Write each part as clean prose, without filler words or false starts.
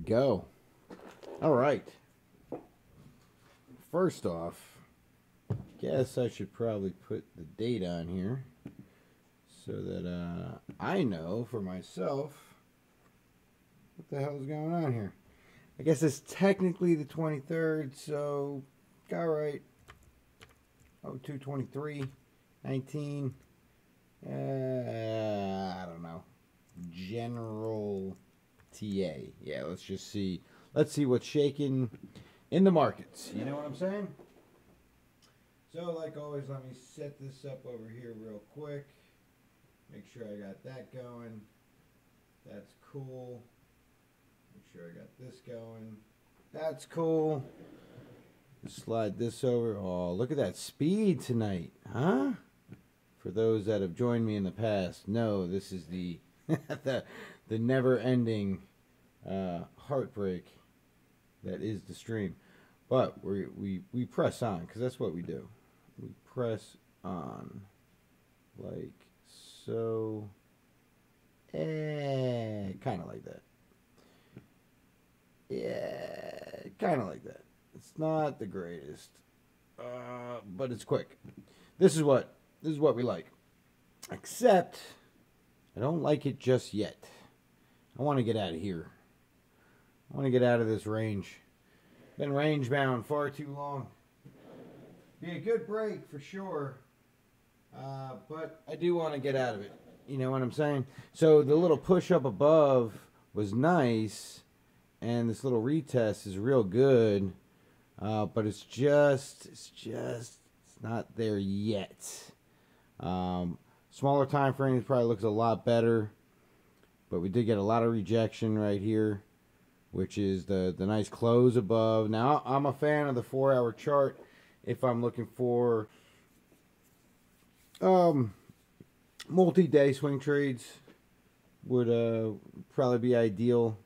go. All right. First off, guess I should probably put the date on here so that I know for myself what the hell is going on here. I guess it's technically the 23rd, so all right. 0223 19. I don't know. General TA. Yeah, let's just see. Let's see what's shaking in the markets. You know what I'm saying? So, like always, let me set this up over here real quick. Make sure I got that going. That's cool. Make sure I got this going. That's cool. Slide this over. Oh, look at that speed tonight, huh? For those that have joined me in the past, no, this is the the never-ending heartbreak that is the stream. But we press on, because that's what we do. We press on like so. Kind of like that. Yeah, kind of like that. It's not the greatest, but it's quick. This is what we like. Except, I don't like it just yet. I want to get out of here. I want to get out of this range. Been range bound far too long. Be a good break for sure, but I do want to get out of it. You know what I'm saying? So the little push up above was nice, and this little retest is real good, but it's not there yet. Smaller time frames probably looks a lot better, but we did get a lot of rejection right here, which is the nice close above. Now, I'm a fan of the 4-hour chart if I'm looking for multi-day swing trades. Would probably be ideal.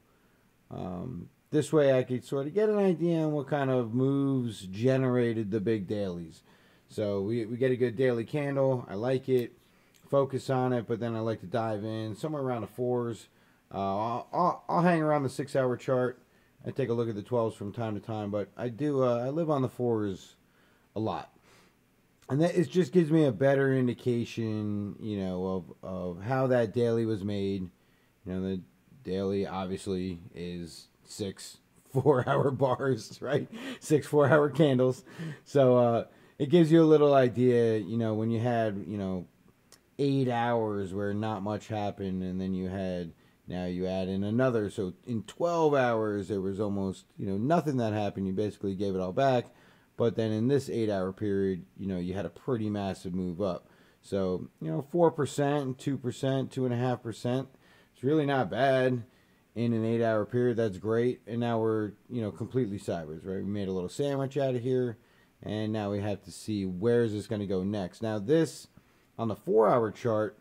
This way I could sort of get an idea on what kind of moves generated the big dailies. So we get a good daily candle. I like it. Focus on it, but then I like to dive in somewhere around the 4s. I'll hang around the 6-hour chart. I take a look at the 12s from time to time, but I do I live on the 4s a lot, and that it just gives me a better indication, you know, of how that daily was made. You know, the daily obviously is 6 4-hour bars, right? 6 4-hour candles. So it gives you a little idea, you know, when you had, you know, 8 hours where not much happened, and then you had, now you add in another, so in 12 hours there was almost, you know, nothing that happened. You basically gave it all back. But then in this 8-hour period, you know, you had a pretty massive move up. So, you know, 4%, 2%, 2.5%. It's really not bad in an 8-hour period. That's great. And now we're, you know, completely sideways, right? We made a little sandwich out of here. And now we have to see where is this going to go next. Now this, on the 4-hour chart,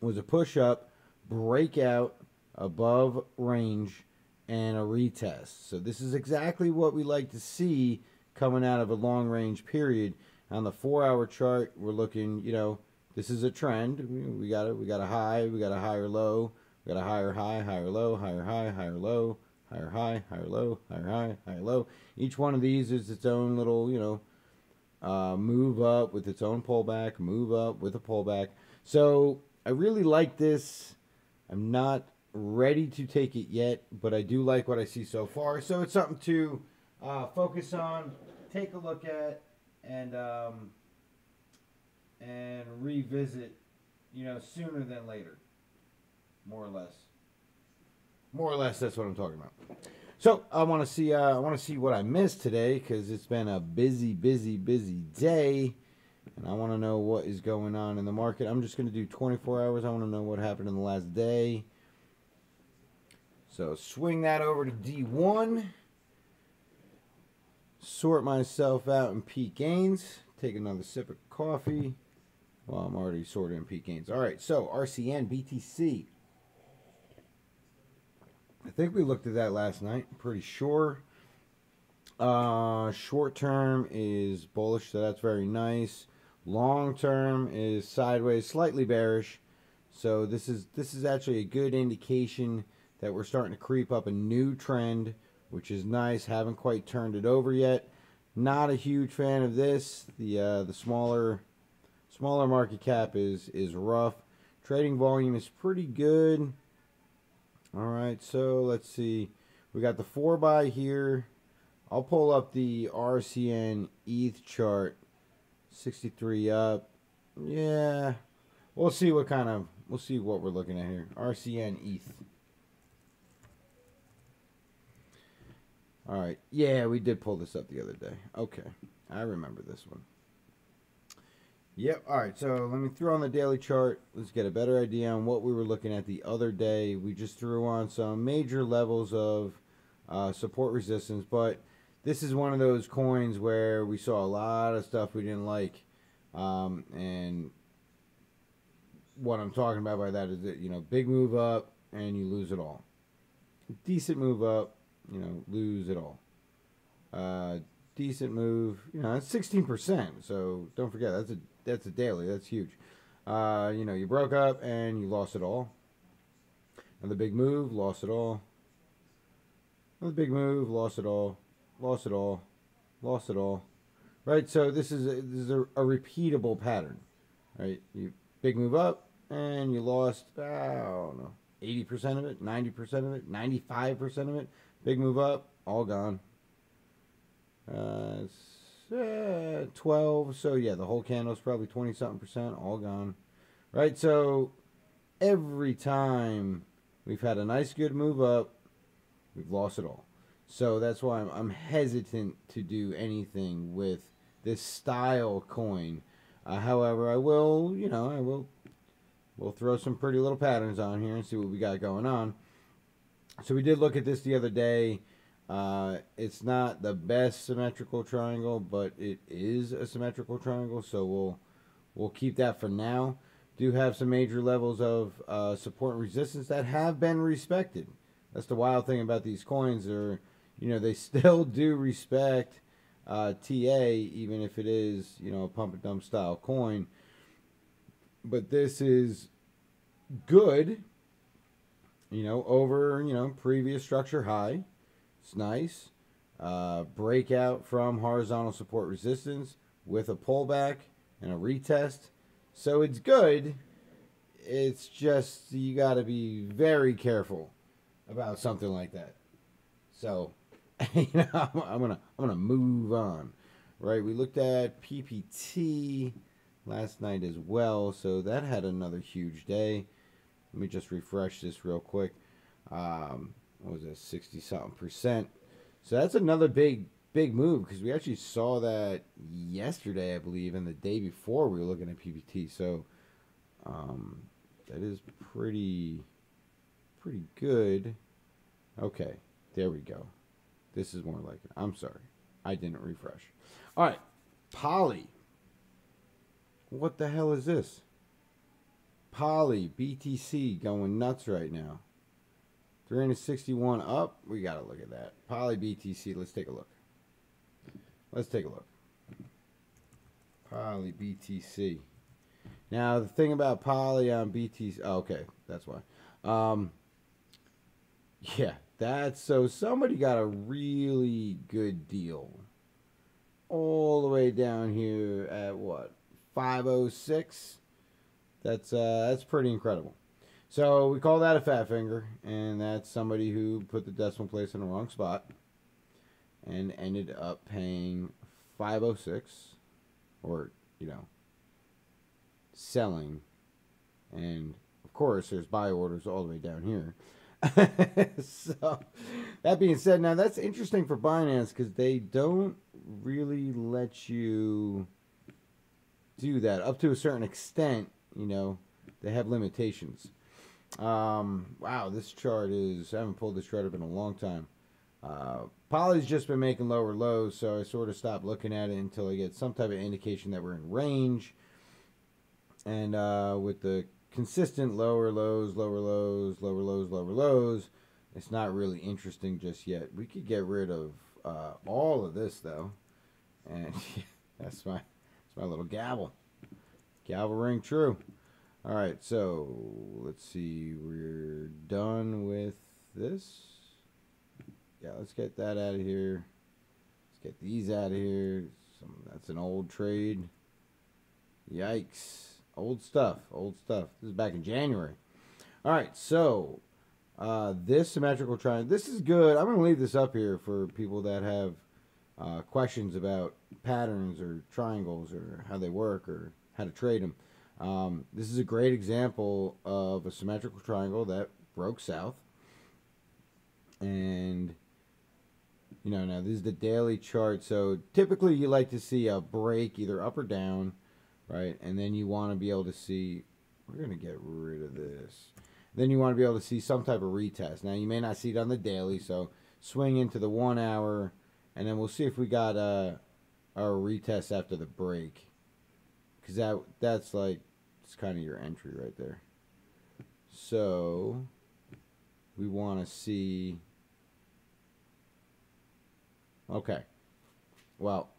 was a push-up, breakout above range, and a retest. So this is exactly what we like to see coming out of a long range period. On the 4-hour chart, we're looking, you know, this is a trend. We got a high, we got a higher low, we got a higher high, higher low, higher high, higher low, higher high, higher low, higher high, higher low. Each one of these is its own little, you know, move up with its own pullback, move up with a pullback. So I really like this. I'm not ready to take it yet, but I do like what I see so far. So it's something to focus on, take a look at, and revisit, you know, sooner than later. More or less. More or less, that's what I'm talking about. So I want to see what I missed today, because it's been a busy day, and I want to know what is going on in the market. I'm just going to do 24 hours. I want to know what happened in the last day. So swing that over to D1. Sort myself out in peak gains. Take another sip of coffee. Well, I'm already sorted in peak gains. All right, so RCN, BTC. I think we looked at that last night. I'm pretty sure. Short term is bullish, so that's very nice. Long term is sideways, slightly bearish. So this is actually a good indication that we're starting to creep up a new trend, which is nice. Haven't quite turned it over yet. Not a huge fan of this. The smaller market cap is rough. Trading volume is pretty good. All right, so let's see. We got the 4 buy here. I'll pull up the RCN ETH chart. 63 up. Yeah. We'll see what we're looking at here. RCN ETH. All right. Yeah, we did pull this up the other day. Okay. I remember this one. Yep. All right. So let me throw on the daily chart. Let's get a better idea on what we were looking at the other day. We just threw on some major levels of support resistance, but this is one of those coins where we saw a lot of stuff we didn't like. And what I'm talking about by that is that, you know, big move up and you lose it all. Decent move up, you know, lose it all. Decent move, you know, that's 16%. So don't forget, that's a daily. That's huge. You know, you broke up and you lost it all. Another big move, lost it all. Another big move, lost it all. Lost it all. Lost it all. Right, so this is a repeatable pattern. Right, you big move up and you lost, I don't know, 80% of it, 90% of it, 95% of it. Big move up, all gone. 12. So yeah, the whole candle's probably 20-something%, all gone. Right, so every time we've had a nice good move up, we've lost it all. So that's why I'm hesitant to do anything with this style coin. However, we'll throw some pretty little patterns on here and see what we got going on. So we did look at this the other day. It's not the best symmetrical triangle, but it is a symmetrical triangle. So we'll keep that for now. Do have some major levels of support and resistance that have been respected. That's the wild thing about these coins. They still do respect TA, even if it is, you know, a pump and dump style coin. But this is good, you know, over, you know, previous structure high. It's nice. Breakout from horizontal support resistance with a pullback and a retest. So it's good. It's just you got to be very careful about something like that. So, you know, I'm gonna move on. Right? We looked at PPT last night as well, so that had another huge day. Let me just refresh this real quick. What was it, 60-something%? So that's another big move, because we actually saw that yesterday, I believe, and the day before we were looking at PPT. So that is pretty good. Okay, there we go. This is more like it. I'm sorry, I didn't refresh. All right, Poly. What the hell is this? Poly, BTC going nuts right now. 361 up. We got to look at that. Poly BTC. Let's take a look. Poly BTC. Now, the thing about Poly on BTC... Oh, okay, that's why. Yeah, so somebody got a really good deal. All the way down here at what? 506. That's pretty incredible. So we call that a fat finger, and that's somebody who put the decimal place in the wrong spot and ended up paying 506, or, you know, selling. And of course there's buy orders all the way down here. So that being said, now that's interesting for Binance, because they don't really let you do that up to a certain extent. You know, they have limitations. Wow, this chart is, I haven't pulled this chart up in a long time. Poly's just been making lower lows, so I sort of stopped looking at it until I get some type of indication that we're in range. And with the consistent lower lows, lower lows, lower lows, lower lows, it's not really interesting just yet. We could get rid of all of this, though. And that's my little gavel. Gavel ring true. All right, so let's see. We're done with this. Yeah, let's get that out of here. Let's get these out of here. That's an old trade. Yikes. Old stuff. Old stuff. This is back in January. All right, so this symmetrical triangle. This is good. I'm going to leave this up here for people that have questions about patterns or triangles or how they work or how to trade them. This is a great example of a symmetrical triangle that broke south. And now this is the daily chart. So typically you like to see a break either up or down, right? And then you want to be able to see, we're going to get rid of this. Then you want to be able to see some type of retest. Now you may not see it on the daily, so swing into the 1 hour, and then we'll see if we got a retest after the break. Because that's like, it's kind of your entry right there. So we want to see. Okay. Well,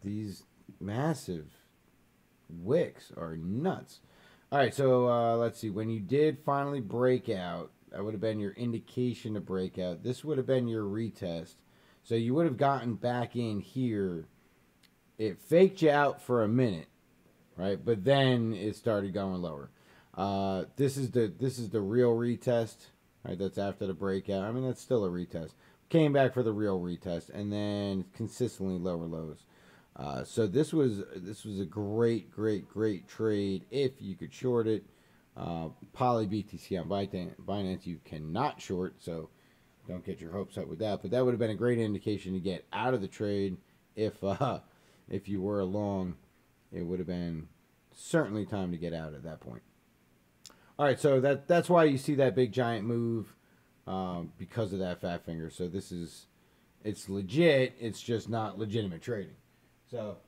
these massive wicks are nuts. All right, so let's see. When you did finally break out, that would have been your indication to break out. This would have been your retest. So you would have gotten back in here. It faked you out for a minute, right? But then it started going lower. This is the real retest, right? That's after the breakout. I mean, that's still a retest. Came back for the real retest, and then consistently lower lows. So this was a great trade if you could short it. Poly BTC on Binance you cannot short, so don't get your hopes up with that. But that would have been a great indication to get out of the trade if you were long. It would have been certainly time to get out at that point. All right, so that's why you see that big giant move. Because of that fat finger. So it's legit. It's just not legitimate trading. So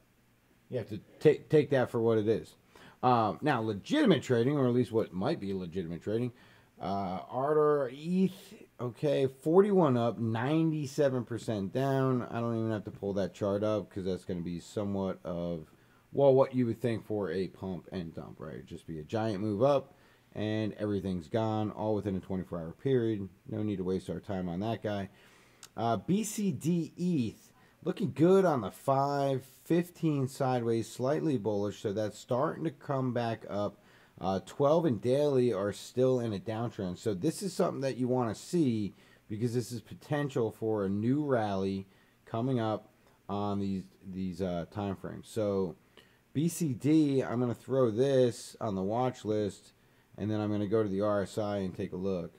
you have to take that for what it is. Now, legitimate trading, or at least what might be legitimate trading, Ardor ETH, okay, 41 up, 97% down. I don't even have to pull that chart up because that's going to be somewhat of, well, what you would think for a pump and dump, right? It'd just be a giant move up. And everything's gone, all within a 24-hour period. No need to waste our time on that guy. BCD ETH, looking good on the 5-15 sideways, slightly bullish, so that's starting to come back up. 12 and daily are still in a downtrend. So this is something that you want to see because this is potential for a new rally coming up on these time frames. So BCD, I'm going to throw this on the watch list. And then I'm going to go to the RSI and take a look.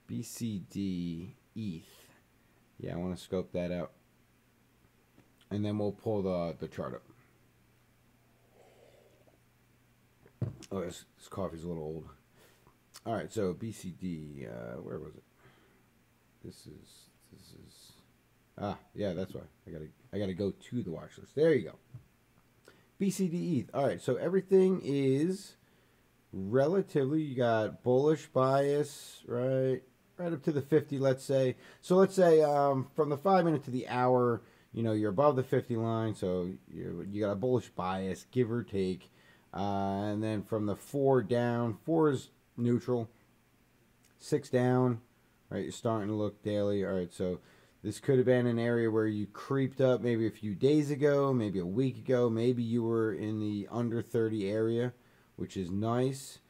BCD ETH. Yeah, I want to scope that out. And then we'll pull the chart up. Oh, this coffee's a little old. All right, so BCD, where was it? This is. Yeah, that's why I gotta go to the watch list. There you go. BCD ETH. All right, so everything is relatively, you got bullish bias, right up to the 50, let's say. So let's say from the 5 minute to the hour, you're above the 50 line, so you got a bullish bias, give or take. And then from the 4 down, 4 is neutral, 6 down, right? You're starting to look daily. All right, so this could have been an area where you creeped up maybe a few days ago, maybe a week ago, maybe you were in the under 30 area, which is nice,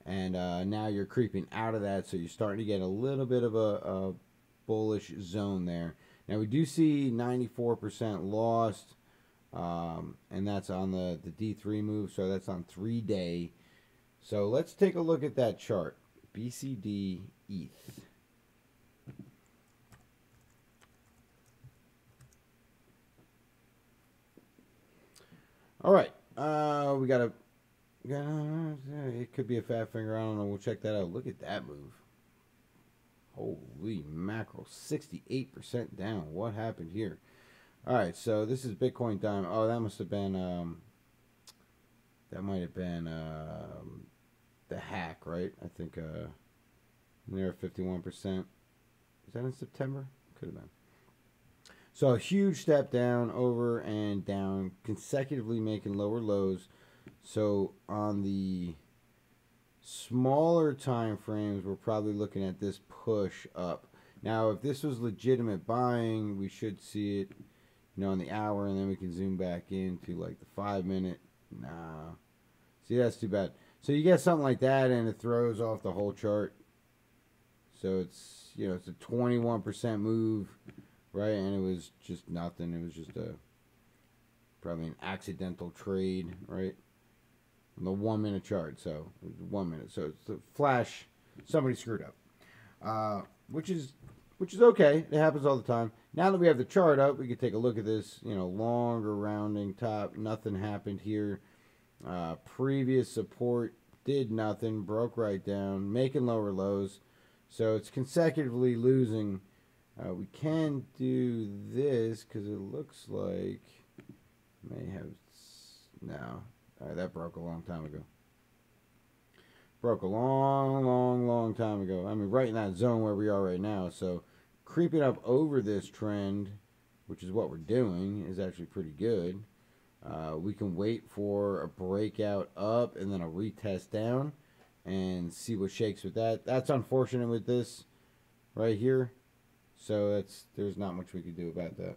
and now you're creeping out of that, so you're starting to get a little bit of a bullish zone there. Now we do see 94% lost, and that's on the D3 move, so that's on 3-day. So let's take a look at that chart, BCD ETH. All right, we got a. It could be a fat finger. I don't know. We'll check that out. Look at that move. Holy mackerel. 68% down. What happened here? All right. So this is Bitcoin Diamond. Oh, that must have been. That might have been the hack, right? I think near 51%. Is that in September? Could have been. So a huge step down, over and down, consecutively making lower lows. So on the Smaller time frames, we're probably looking at this push up. Now, if this was legitimate buying, we should see it, on the hour, and then we can zoom back into like the 5 minute. Nah, see, that's too bad. So you get something like that, and it throws off the whole chart. So it's it's a 21% move, right? And it was just nothing. It was just probably an accidental trade, right? On the 1 minute chart. So it was 1 minute. So it's a flash. Somebody screwed up, which is okay. It happens all the time. Now that we have the chart up, we can take a look at this. Longer rounding top. Nothing happened here. Previous support did nothing. Broke right down. Making lower lows. So it's consecutively losing. We can do this because it looks like may have no. All right, that broke a long time ago. Broke a long time ago. I mean, right in that zone where we are right now. So creeping up over this trend, which is what we're doing, is actually pretty good. We can wait for a breakout up and then a retest down and see what shakes with that. That's unfortunate with this right here. So there's not much we can do about that.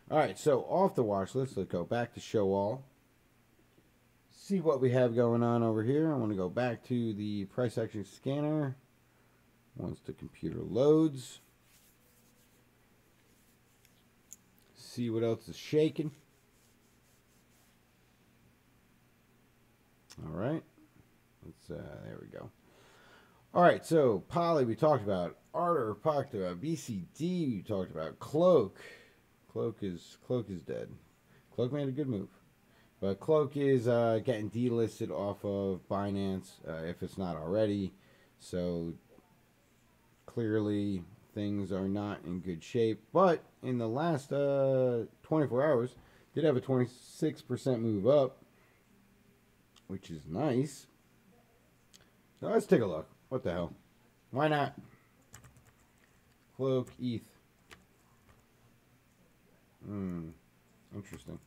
All right, so off the watch list, let's go back to show all. See what we have going on over here. I want to go back to the price action scanner once the computer loads. See what else is shaking. All right. There we go. All right, so Poly we talked about. Ardor talked about. BCD we talked about. Cloak. Cloak is dead. Cloak made a good move. But Cloak is getting delisted off of Binance, if it's not already. So clearly things are not in good shape. But in the last 24 hours, did have a 26% move up, which is nice. So let's take a look. What the hell? Why not? Cloak ETH. Interesting.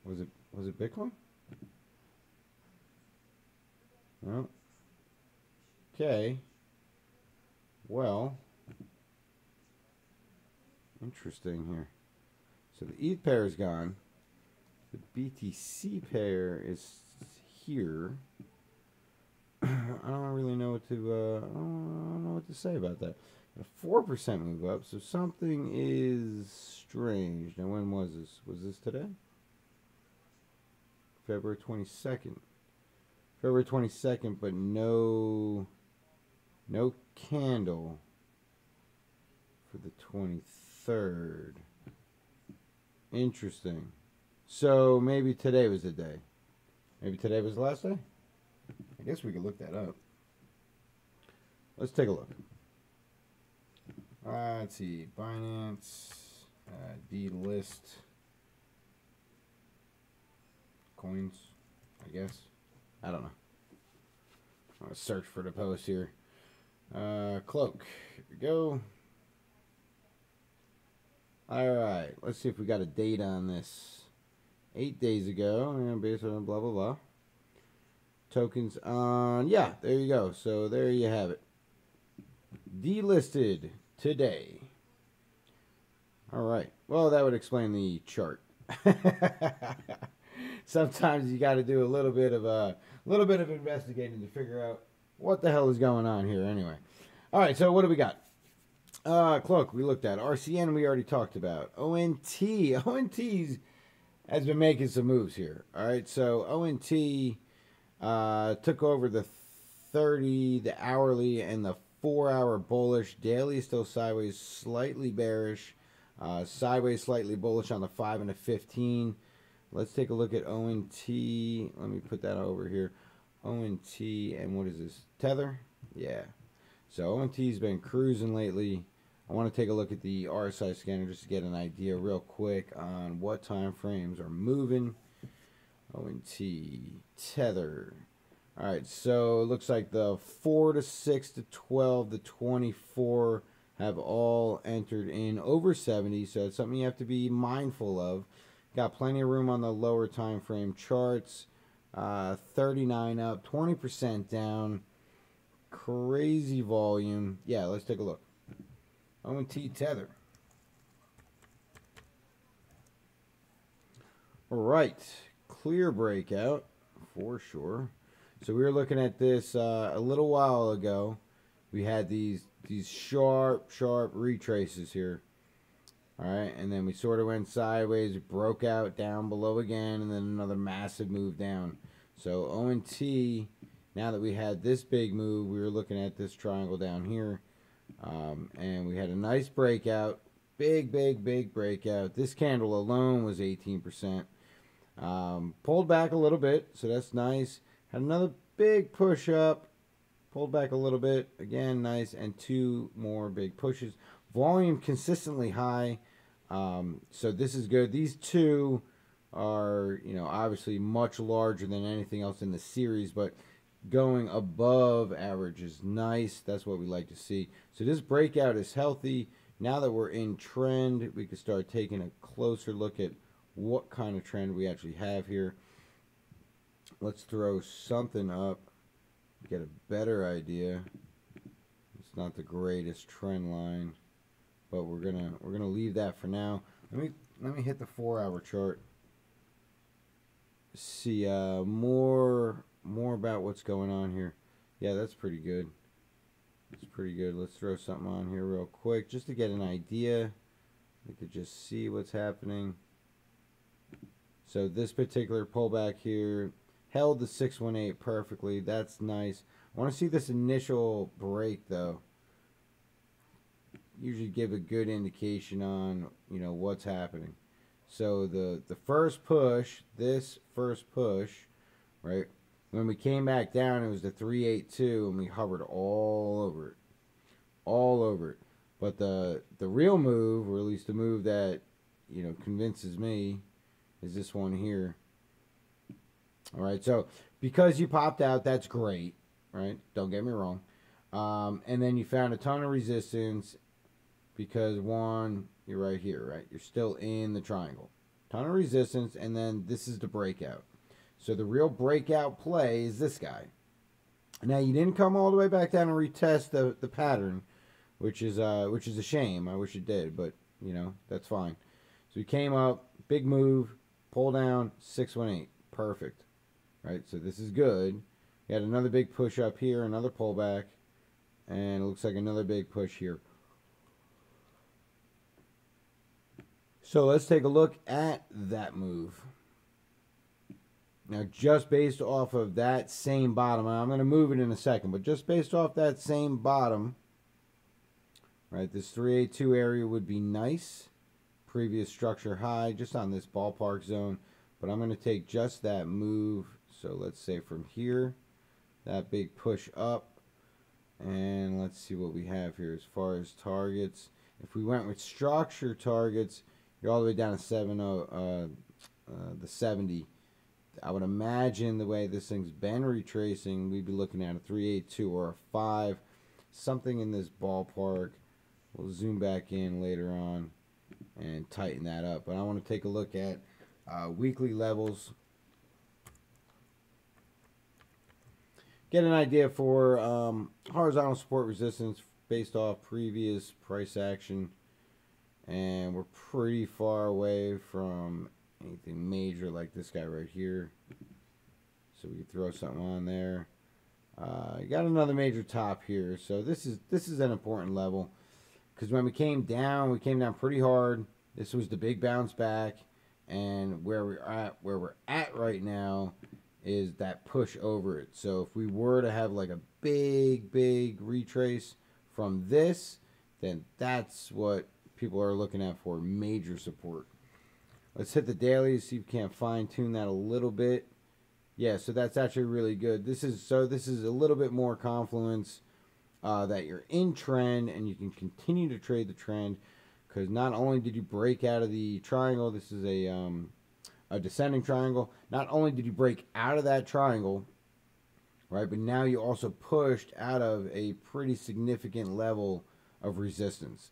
Was it Bitcoin? No. Okay. Well, interesting here. So the ETH pair is gone. The BTC pair is here. I don't really know what to I don't know what to say about that. A 4% move up, so something is strange. Now, when was this? Was this today? February 22nd. February 22nd, but no candle for the 23rd. Interesting. So maybe today was the day. Maybe today was the last day? I guess we could look that up. Let's take a look. Let's see. Binance. delist coins, I guess. I don't know. I'm going to search for the post here. Cloak. Here we go. Alright, let's see if we got a date on this. 8 days ago, based on blah, blah, blah. Tokens on, yeah, there you go. So there you have it. Delisted today. Alright, well, that would explain the chart. Sometimes you got to do a little bit of investigating to figure out what the hell is going on here anyway. Alright, so what do we got? Cloak, we looked at. RCN, we already talked about. ONT. ONT's has been making some moves here. Alright, so ONT took over the 30, the hourly, and the 4-hour bullish. Daily is still sideways, slightly bearish. Sideways, slightly bullish on the 5 and the 15. Let's take a look at ONT. Let me put that over here. ONT, and what is this? Tether? Yeah. So ONT's been cruising lately. I want to take a look at the RSI scanner just to get an idea real quick on what time frames are moving. ONT, Tether. Alright, so it looks like the 4 to 6 to 12 to 24 have all entered in over 70, so it's something you have to be mindful of. Got plenty of room on the lower time frame charts. 39 up, 20% down. Crazy volume. Yeah, let's take a look. O&T Tether. All right, clear breakout for sure. So we were looking at this a little while ago. We had these sharp retraces here. All right, and then we sort of went sideways, broke out down below again, and then another massive move down. So O&T, now that we had this big move, we were looking at this triangle down here, and we had a nice breakout, big breakout. This candle alone was 18%. Pulled back a little bit, so that's nice. Had another big push up, pulled back a little bit, again, nice, and two more big pushes. Volume consistently high, so this is good. These two are, obviously much larger than anything else in the series, but going above average is nice. That's what we like to see. So this breakout is healthy. Now that we're in trend, we can start taking a closer look at what kind of trend we actually have here. Let's throw something up, get a better idea. It's not the greatest trend line, but we're gonna leave that for now. Let me hit the 4-hour chart. See more about what's going on here. Yeah, that's pretty good. It's pretty good. Let's throw something on here real quick just to get an idea. We could just see what's happening. So this particular pullback here held the 618 perfectly. That's nice. I want to see this initial break though. Usually give a good indication on, what's happening. So the first push, this first push, right? When we came back down, it was the 382, and we hovered all over it. All over it. But the real move, or at least the move that, convinces me, is this one here. All right, so because you popped out, that's great, right? Don't get me wrong. And then you found a ton of resistance because, one, you're right here, right? You're still in the triangle. Ton of resistance, and then this is the breakout. So the real breakout play is this guy. Now, you didn't come all the way back down and retest the pattern, which is a shame. I wish it did, but, that's fine. So we came up, big move, pull down, 618. Perfect. Right, so this is good. We had another big push up here, another pullback, and it looks like another big push here. So let's take a look at that move. Now, just based off of that same bottom, I'm going to move it in a second, but just based off that same bottom, right, this 382 area would be nice. Previous structure high, just on this ballpark zone. But I'm going to take just that move. So let's say from here, that big push up. And let's see what we have here as far as targets. If we went with structure targets, you're all the way down to the 70. I would imagine the way this thing's been retracing, we'd be looking at a 382 or a 5. Something in this ballpark. We'll zoom back in later on and tighten that up. But I want to take a look at weekly levels. Get an idea for horizontal support resistance based off previous price action. And we're pretty far away from anything major like this guy right here. So we can throw something on there. You got another major top here. So this is an important level. Because when we came down pretty hard. This was the big bounce back. And where we're at right now is that push over it. So if we were to have like a big retrace from this, then that's what people are looking at for major support. Let's hit the daily, see if we can't fine tune that a little bit. Yeah, so that's actually really good. This is a little bit more confluence that you're in trend and you can continue to trade the trend, because not only did you break out of the triangle, this is a descending triangle. Not only did you break out of that triangle, right, but now you also pushed out of a pretty significant level of resistance.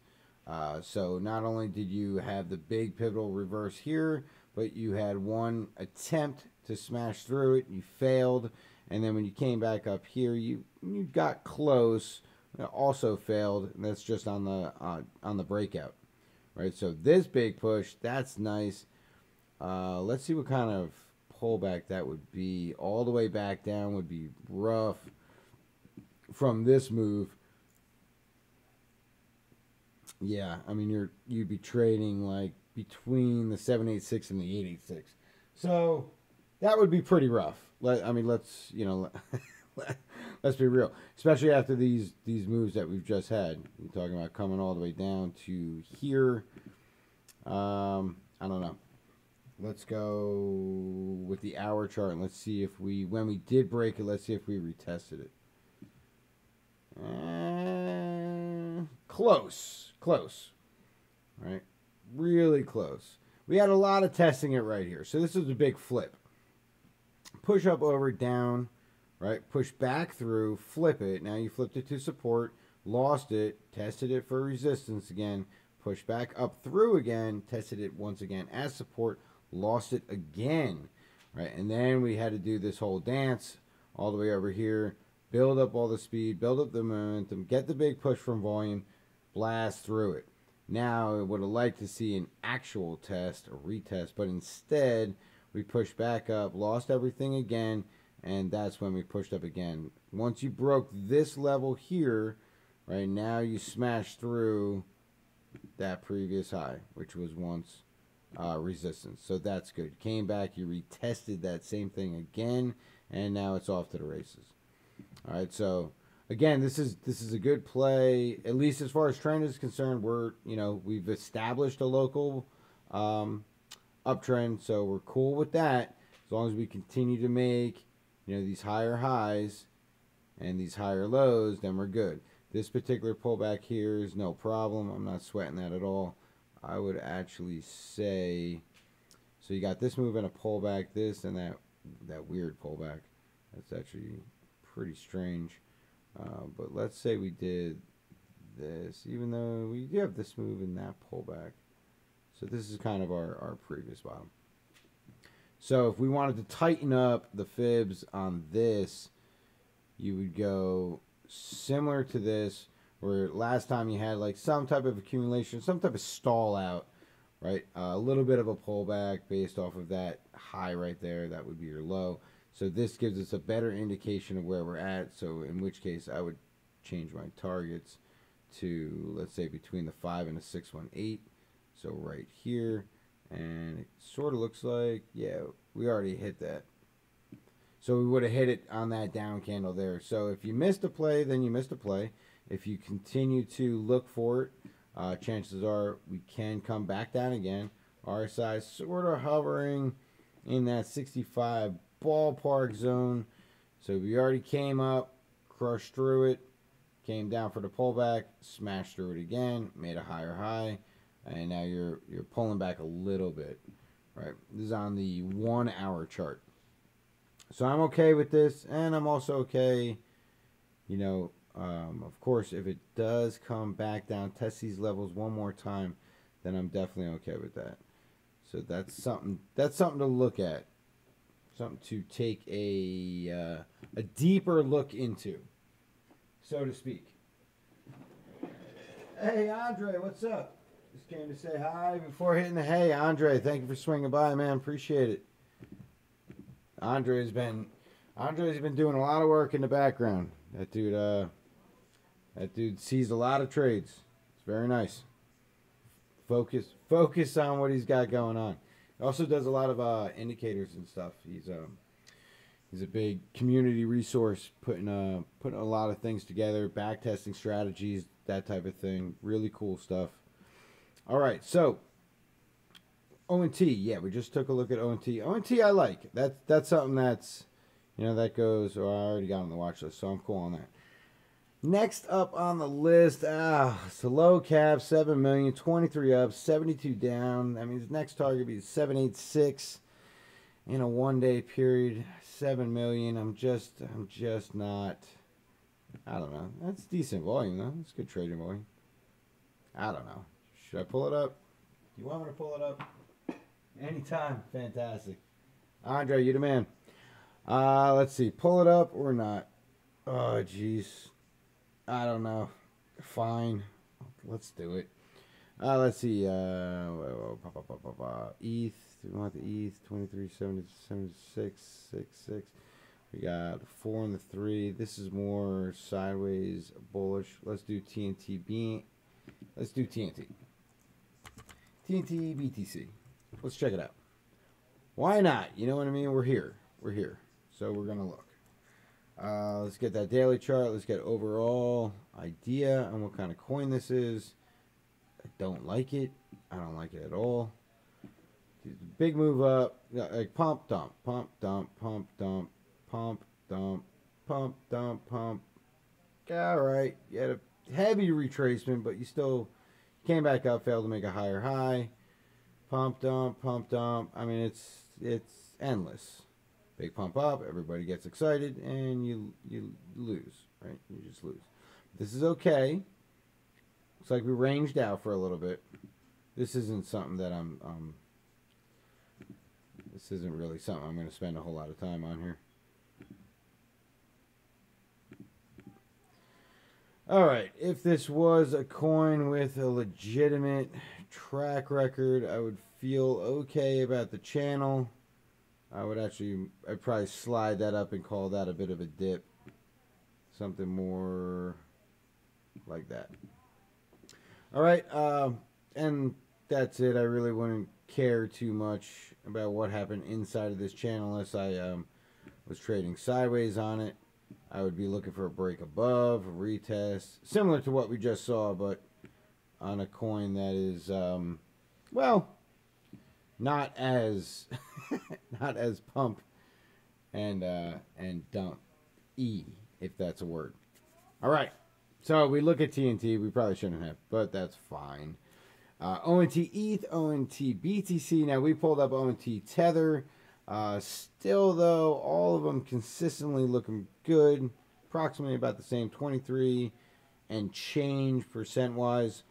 So not only did you have the big pivotal reverse here, but you had one attempt to smash through it. You failed, and then when you came back up here, you got close. Also failed, and that's just on the breakout, right? So this big push, that's nice. Let's see what kind of pullback that would be. All the way back down would be rough from this move. Yeah, I mean you'd be trading like between the 786 and the 886. So that would be pretty rough. Let's let's be real, especially after these moves that we've just had. You're talking about coming all the way down to here. I don't know. Let's go with the hour chart and let's see if when we did break it, let's see if we retested it. Close. Right? Really close. We had a lot of testing it right here. So this is a big flip. Push up, over, down, right? Push back through, flip it. Now you flipped it to support, lost it, tested it for resistance again, push back up through again, tested it once again as support, lost it again, right? And then we had to do this whole dance all the way over here, build up all the speed, build up the momentum, get the big push from volume, blast through it. Now I would have liked to see an actual test, a retest, but instead we pushed back up, lost everything again, and that's when we pushed up again. Once you broke this level here, right, now you smash through that previous high, which was once resistance. So that's good. Came back, you retested that same thing again, and now it's off to the races. All right, so again, this is a good play, at least as far as trend is concerned. We've established a local uptrend, so we're cool with that. As long as we continue to make these higher highs and these higher lows, then we're good. This particular pullback here is no problem. I'm not sweating that at all. I would actually say, so you got this move and a pullback, this and that weird pullback. That's actually pretty strange. But let's say we did this, even though we do have this move and that pullback. So this is kind of our previous bottom. So if we wanted to tighten up the fibs on this, you would go similar to this, where last time you had like some type of accumulation, some type of stall out, right? A little bit of a pullback based off of that high right there. That would be your low. So this gives us a better indication of where we're at. So in which case I would change my targets to, let's say, between the 5 and the 618. So right here. And it sort of looks like, yeah, we already hit that. So we would have hit it on that down candle there. So if you missed a play, then you missed a play. If you continue to look for it, chances are we can come back down again. RSI sort of hovering in that 65 ballpark zone. So we already came up, crushed through it, came down for the pullback, smashed through it again, made a higher high, and now you're pulling back a little bit, right? This is on the 1 hour chart. So I'm okay with this, and I'm also okay, of course, if it does come back down, test these levels one more time, then I'm definitely okay with that. So that's something to look at, something to take a deeper look into, so to speak. Hey, Andre, what's up? Just came to say hi before hitting the hay. Andre, thank you for swinging by, man. Appreciate it. Andre's been doing a lot of work in the background. That dude sees a lot of trades. It's very nice. Focus on what he's got going on. He also does a lot of indicators and stuff. He's a big community resource, putting a lot of things together, back testing strategies, that type of thing. Really cool stuff. All right, so O&T, yeah, we just took a look at O&T. O&T I like. That's something that's, that goes, I already got on the watch list, so I'm cool on that. Next up on the list, it's a low cap, 7 million, 23 up, 72 down. I mean, his next target would be 786 in a 1 day period, 7 million. I'm just not, I don't know. That's decent volume, though. That's good trading volume. I don't know. Should I pull it up? Do you want me to pull it up? Anytime. Fantastic. Andre, you the man. Let's see. Pull it up or not? Oh, jeez. I don't know. Fine. Let's do it. Let's see. ETH. We want the ETH 23.7666. We got 4 and the 3. This is more sideways bullish. Let's do TNT. Let's do TNT. TNT BTC. Let's check it out. Why not? You know what I mean? We're here. We're here. So we're going to look. Let's get that daily chart. Let's get overall idea on what kind of coin this is. I don't like it. I don't like it at all. Big move up. Like pump, dump, pump, dump, pump, dump, pump, dump, pump, dump, pump. All right. You had a heavy retracement, but you still came back up, failed to make a higher high. Pump, dump, pump, dump. I mean, it's endless. Big pump up, everybody gets excited, and you lose, right? You just lose. This is okay. Looks like we ranged out for a little bit. This isn't something that this isn't really something I'm going to spend a whole lot of time on here. All right, if this was a coin with a legitimate track record, I would feel okay about the channel. I'd probably slide that up and call that a bit of a dip. Something more like that. All right, and that's it. I really wouldn't care too much about what happened inside of this channel unless I was trading sideways on it. I would be looking for a break above, a retest, similar to what we just saw, but on a coin that is, well, not as not as pump and dump if that's a word. All right, so we look at TNT. We probably shouldn't have, but that's fine. ONT ETH, ONT BTC. Now we pulled up ONT Tether. Still though, all of them consistently looking good. Approximately about the same, 23 and change percent wise.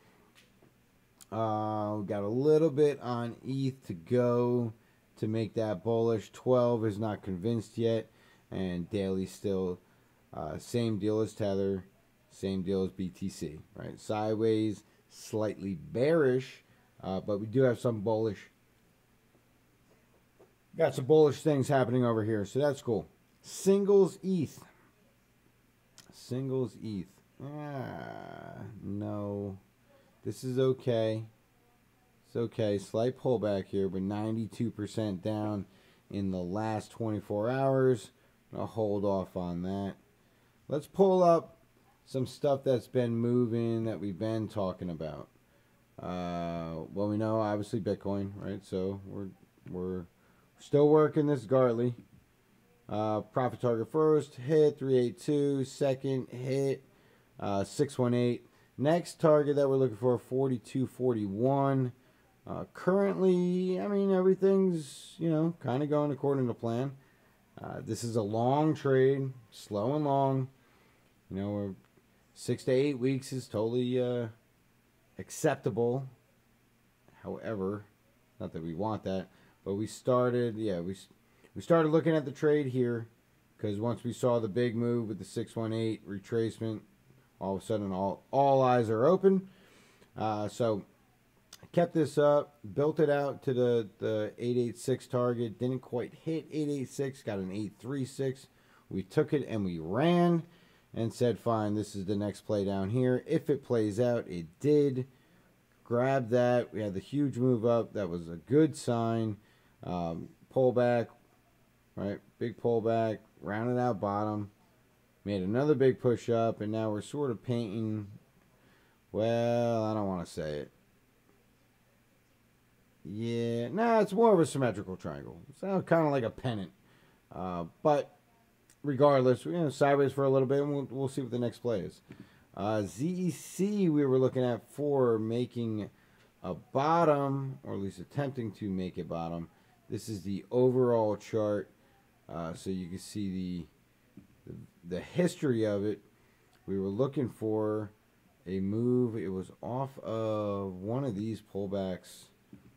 We got a little bit on ETH to go to make that bullish. 12 is not convinced yet, and daily still same deal as Tether, same deal as BTC. Right, sideways, slightly bearish, but we do have some bullish. Got some bullish things happening over here, so that's cool. Singles ETH. Singles ETH. No. This is okay. It's okay. Slight pullback here, but 92% down in the last 24 hours. I'll hold off on that. Let's pull up some stuff that's been moving that we've been talking about. Well, we know obviously Bitcoin, right? So we're still working this Gartley. Profit target first, hit 382. Second hit 618. Next target that we're looking for 42.41. Currently, I mean, everything's, kind of going according to plan. This is a long trade, slow and long. We're 6 to 8 weeks is totally acceptable. However, not that we want that, but we started, we started looking at the trade here because once we saw the big move with the 618 retracement, all of a sudden all eyes are open. So I kept this up, built it out to the 886 target, didn't quite hit 886, got an 836. We took it and we ran and said, fine, this is the next play down here. If it plays out, it did. Grab that. We had the huge move up. That was a good sign. Pullback, right? Big pullback, rounded out bottom. Made another big push up, and now we're sort of painting, well, I don't want to say it. Yeah, nah, it's more of a symmetrical triangle. It's kind of like a pennant. But regardless, sideways for a little bit, and we'll see what the next play is. ZEC we were looking at for making a bottom, or at least attempting to make a bottom. This is the overall chart, so you can see the history of it. We were looking for a move. It was off of one of these pullbacks.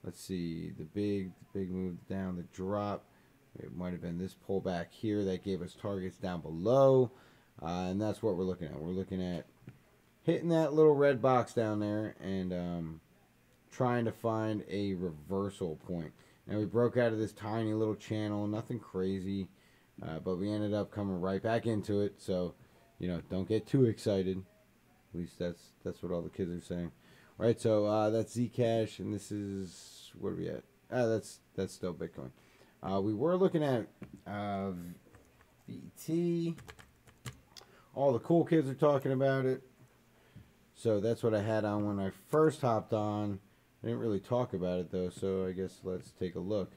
Let's see, the big move down, the drop. It might have been this pullback here that gave us targets down below. And that's what we're looking at. We're looking at hitting that little red box down there and trying to find a reversal point. Now we broke out of this tiny little channel, nothing crazy, but we ended up coming right back into it. So, don't get too excited. At least that's what all the kids are saying. All right, so that's Zcash, and this is, what are we at? That's still Bitcoin. We were looking at VT. All the cool kids are talking about it. So that's what I had on when I first hopped on. I didn't really talk about it though, so I guess let's take a look.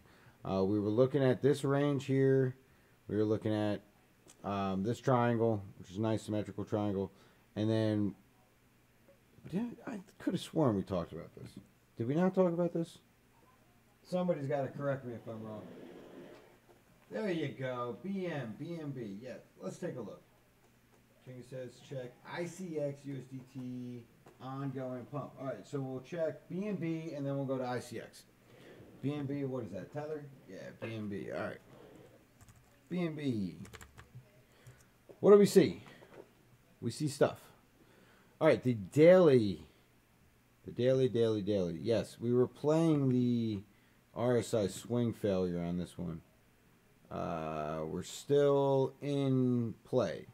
We were looking at this range here. We were looking at this triangle, which is a nice symmetrical triangle. And then, I could have sworn we talked about this. Did we not talk about this? Somebody's got to correct me if I'm wrong. There you go. BNB. Yeah, let's take a look. Chingas says check ICX USDT ongoing pump. All right, so we'll check BNB and then we'll go to ICX. BNB, what is that? Tether? Yeah, BNB. All right. BNB. What do we see? We see stuff. All right, the daily. Yes, we were playing the RSI swing failure on this one. We're still in play.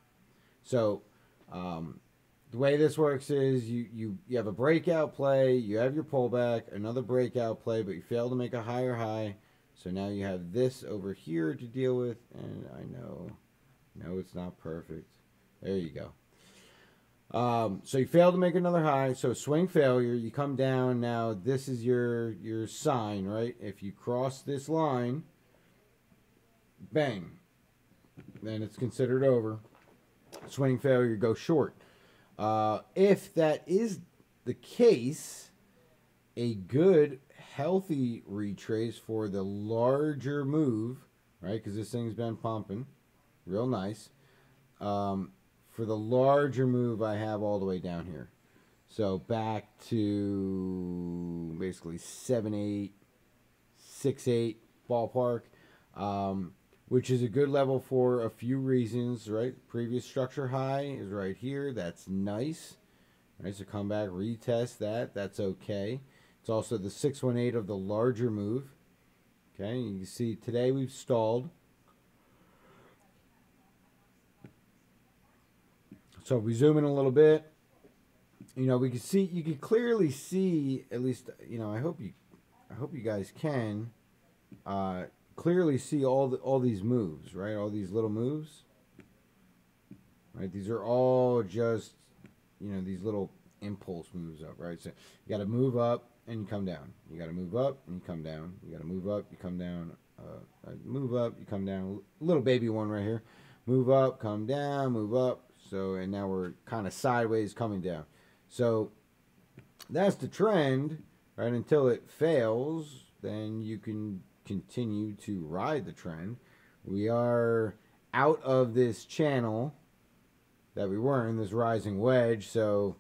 So, the way this works is you have a breakout play, you have your pullback, another breakout play, but you fail to make a higher high. So now you have this over here to deal with, and I know it's not perfect. There you go. So you fail to make another high, so swing failure, you come down. Now this is your sign, right? If you cross this line, bang, then it's considered over. Swing failure, go short. If that is the case, a good, healthy retrace for the larger move, right? Because this thing's been pumping real nice. For the larger move, I have all the way down here. So back to basically 7-8, 6-8 ballpark. Which is a good level for a few reasons, right? Previous structure high is right here. That's nice. Right, so come back, retest that. That's okay. It's also the 618 of the larger move. Okay, you can see today we've stalled. So we zoom in a little bit. We can see, you can clearly see, at least, I hope you guys can. Clearly see all these moves, right? All these little moves, right? These are all just, these little impulse moves up, right? So you got to move up and you come down. You got to move up and you come down. You got to move up, you come down. Move up, you come down. Little baby one right here. Move up, come down, move up. So, and now we're kind of sideways coming down. So that's the trend, right? Until it fails, then you can continue to ride the trend. We are out of this channel that we were in, this rising wedge, so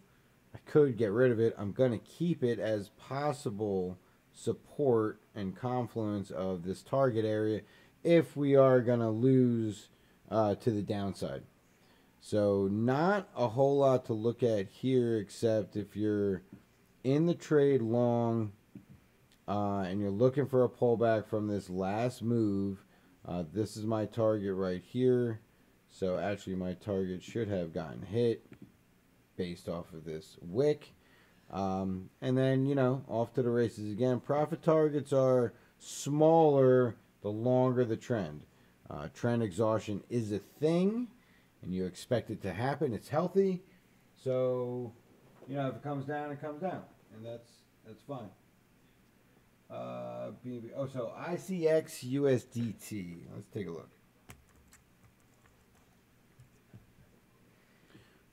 I could get rid of it. I'm going to keep it as possible support and confluence of this target area if we are going to lose to the downside. So not a whole lot to look at here, except if you're in the trade long and you're looking for a pullback from this last move. This is my target right here. So actually my target should have gotten hit based off of this wick. And then, off to the races again. Profit targets are smaller the longer the trend. Trend exhaustion is a thing, and you expect it to happen. It's healthy. So, if it comes down, it comes down. And that's fine. BNB. Oh, so ICX USDT. Let's take a look.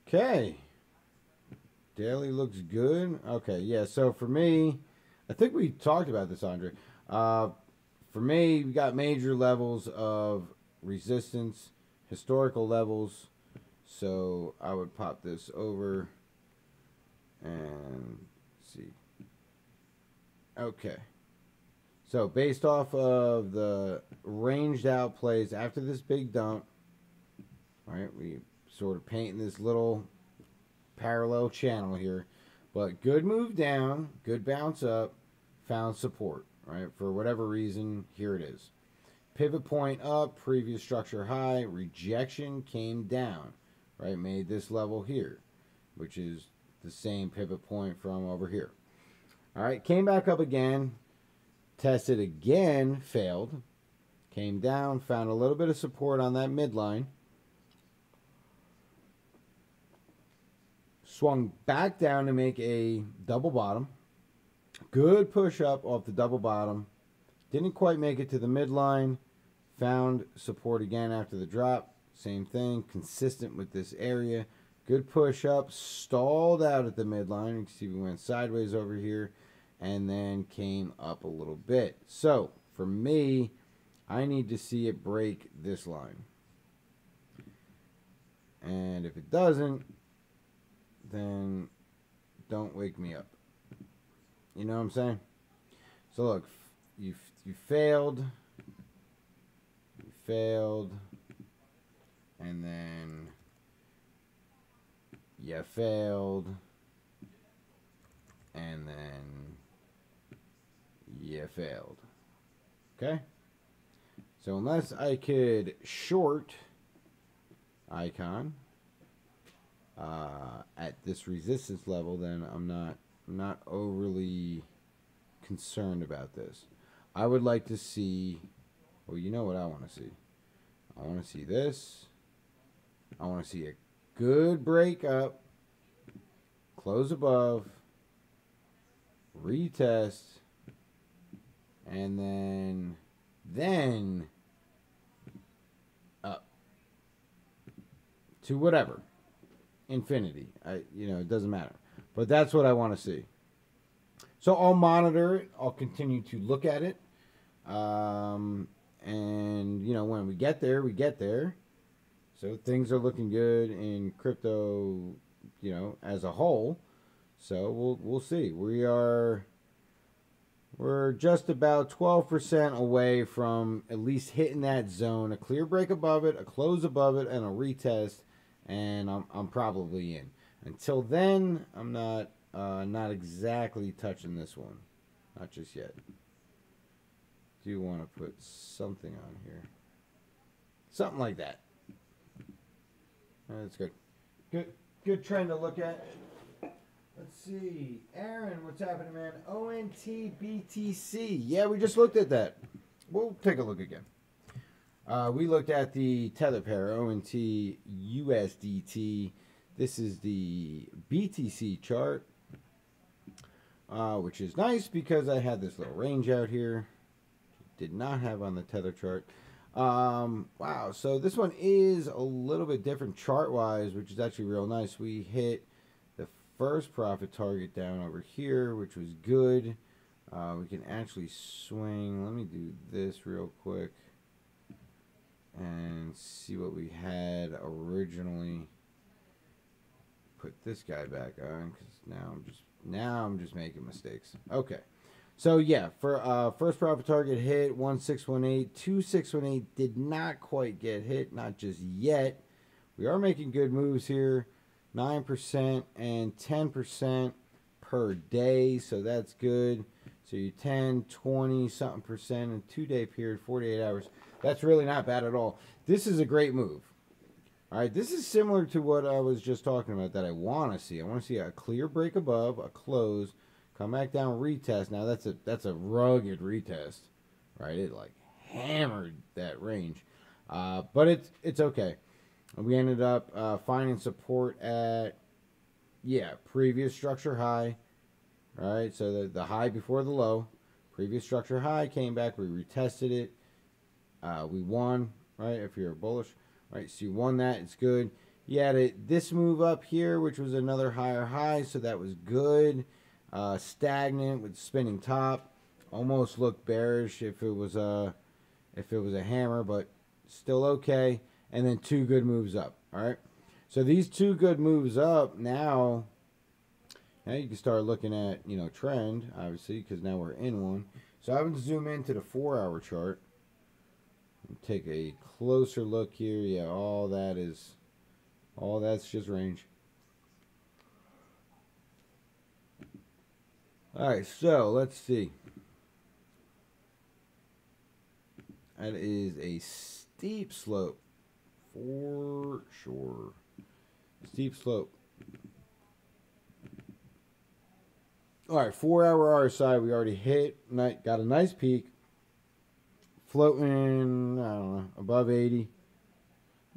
Okay. Daily looks good. Okay, yeah. So for me, I think we talked about this, Andre. For me, we got major levels of resistance, historical levels. So I would pop this over and see. Okay. So based off of the ranged out plays after this big dump, right, we sort of painting this little parallel channel here. But good move down, good bounce up, found support, right? For whatever reason, here it is. Pivot point up, previous structure high, rejection came down, right? Made this level here, which is the same pivot point from over here. All right, came back up again, tested again, failed, came down, found a little bit of support on that midline, swung back down to make a double bottom. Good push up off the double bottom. Didn't quite make it to the midline. Found support again after the drop. Same thing, consistent with this area. Good push up, stalled out at the midline. You can see we went sideways over here and then came up a little bit. So for me, I need to see it break this line. And if it doesn't, then don't wake me up. You know what I'm saying? So look, you failed, and then you failed, and then you failed. Okay? So unless I could short icon at this resistance level, then I'm not overly concerned about this. I would like to see, well, you know what I want to see. I want to see this. I want to see a good break up, close above, retest, and then up to whatever. Infinity. It doesn't matter. But that's what I want to see. So I'll monitor it. I'll continue to look at it. And, when we get there, we get there. So things are looking good in crypto, as a whole. So we'll see. We're just about 12% away from at least hitting that zone. A clear break above it, a close above it, and a retest. And I'm probably in. Until then, I'm not exactly touching this one. Not just yet. Do want to put something on here. Something like that. That's good. Good trend to look at. Let's see. Aaron, what's happening, man? ONT Yeah, we just looked at that. We'll take a look again. We looked at the tether pair, ONT USDT. This is the BTC chart, which is nice because I had this little range out here. Did not have on the tether chart. Wow, so this one is a little bit different chart-wise, which is actually real nice. We hit the first profit target down over here, which was good. We can actually swing. Let me do this real quick and see what we had originally. Put this guy back on because now I'm just making mistakes. Okay. So yeah, for first profit target hit 1618, 2618 did not quite get hit, not just yet. We are making good moves here, 9% and 10% per day, so that's good. So you 10, 20 something percent in 2-day period, 48 hours. That's really not bad at all. This is a great move. All right, this is similar to what I was just talking about that I want to see. I want to see a clear break above, a close. Come back down, retest. Now that's a rugged retest, right? It like hammered that range, but it's okay. We ended up finding support at previous structure high, right? So the high before the low, previous structure high came back. We retested it. We won, right? If you're bullish, right? So you won that. It's good. You had this move up here, which was another higher high, so that was good. Stagnant with spinning top, almost looked bearish if it was a hammer, but still okay. And then 2 good moves up. All right, so these 2 good moves up now you can start looking at trend, obviously, because now we're in one. So I'm going to zoom into the 4-hour chart and take a closer look here. Yeah, all that's just range. All right, so let's see. That is a steep slope for sure. Steep slope. All right, 4-hour RSI we already hit. Got a nice peak. Floating, I don't know, above 80.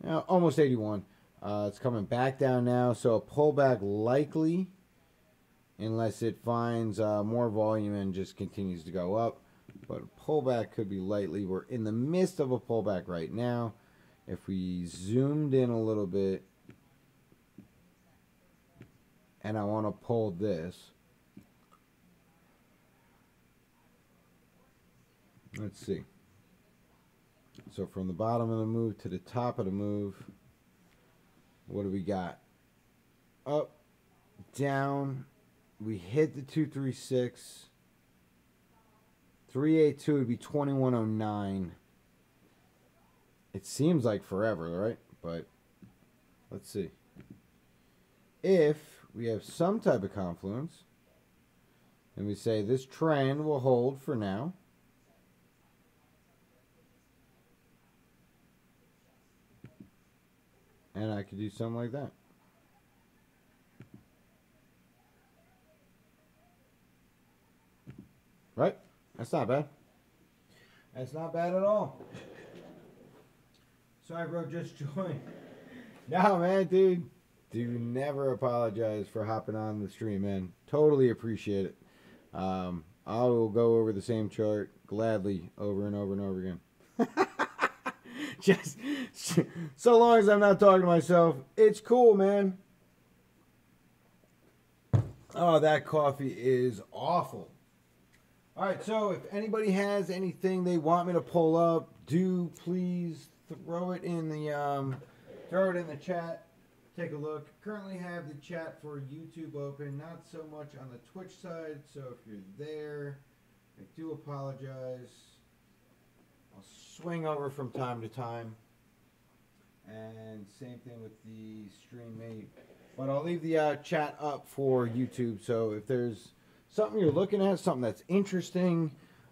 Almost 81. It's coming back down now, so a pullback likely, unless it finds more volume and just continues to go up. But a pullback could be lightly. We're in the midst of a pullback right now. If we zoomed in a little bit, and I want to pull this. Let's see. So from the bottom of the move to the top of the move, what do we got? Up, down. We hit the 236. 382 would be 2109. It seems like forever, right? But let's see. If we have some type of confluence, and we say this trend will hold for now, and I could do something like that. Right? That's not bad. That's not bad at all. Sorry, bro, just joined. No, man, dude. Do never apologize for hopping on the stream, man. Totally appreciate it. I will go over the same chart gladly over and over and over again. Just so long as I'm not talking to myself, it's cool, man. Oh, that coffee is awful. All right, so if anybody has anything they want me to pull up, do please throw it in the chat. Take a look. Currently have the chat for YouTube open, not so much on the Twitch side. So if you're there, I do apologize. I'll swing over from time to time. And same thing with the stream mate. But I'll leave the chat up for YouTube. So if there's something you're looking at, something that's interesting,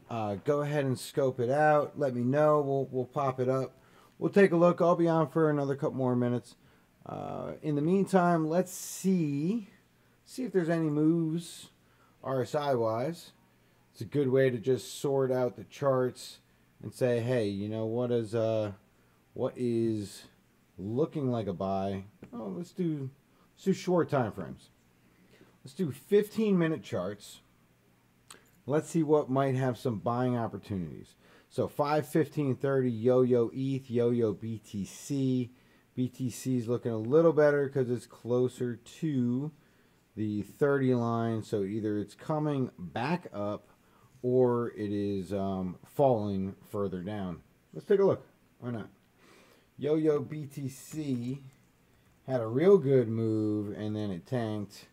go ahead and scope it out. Let me know. We'll pop it up. We'll take a look. I'll be on for another couple more minutes. In the meantime, let's see if there's any moves RSI wise. It's a good way to just sort out the charts and say, hey, you know, what is looking like a buy? Oh, let's do short time frames. Let's do 15-minute charts. Let's see what might have some buying opportunities. So 5, 15, 30, yo-yo ETH, yo-yo BTC. BTC is looking a little better because it's closer to the 30 line. So either it's coming back up or it is falling further down. Let's take a look. Why not? Yo-yo BTC had a real good move and then it tanked.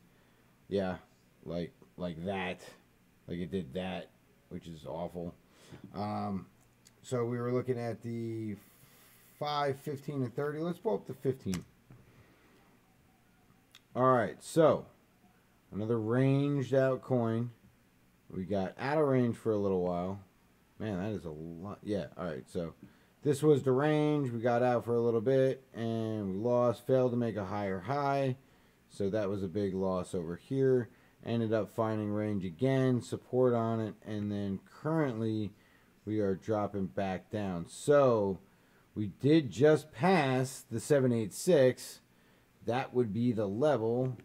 Yeah, like that. Like it did that, which is awful. So we were looking at the 5, 15, and 30. Let's pull up the 15. All right, so another ranged out coin. We got out of range for a little while. Man, that is a lot. Yeah, all right, so this was the range. We got out for a little bit, and we lost. Failed to make a higher high. So that was a big loss over here. Ended up finding range again, support on it, and then currently we are dropping back down. So we did just pass the 786. That would be the level.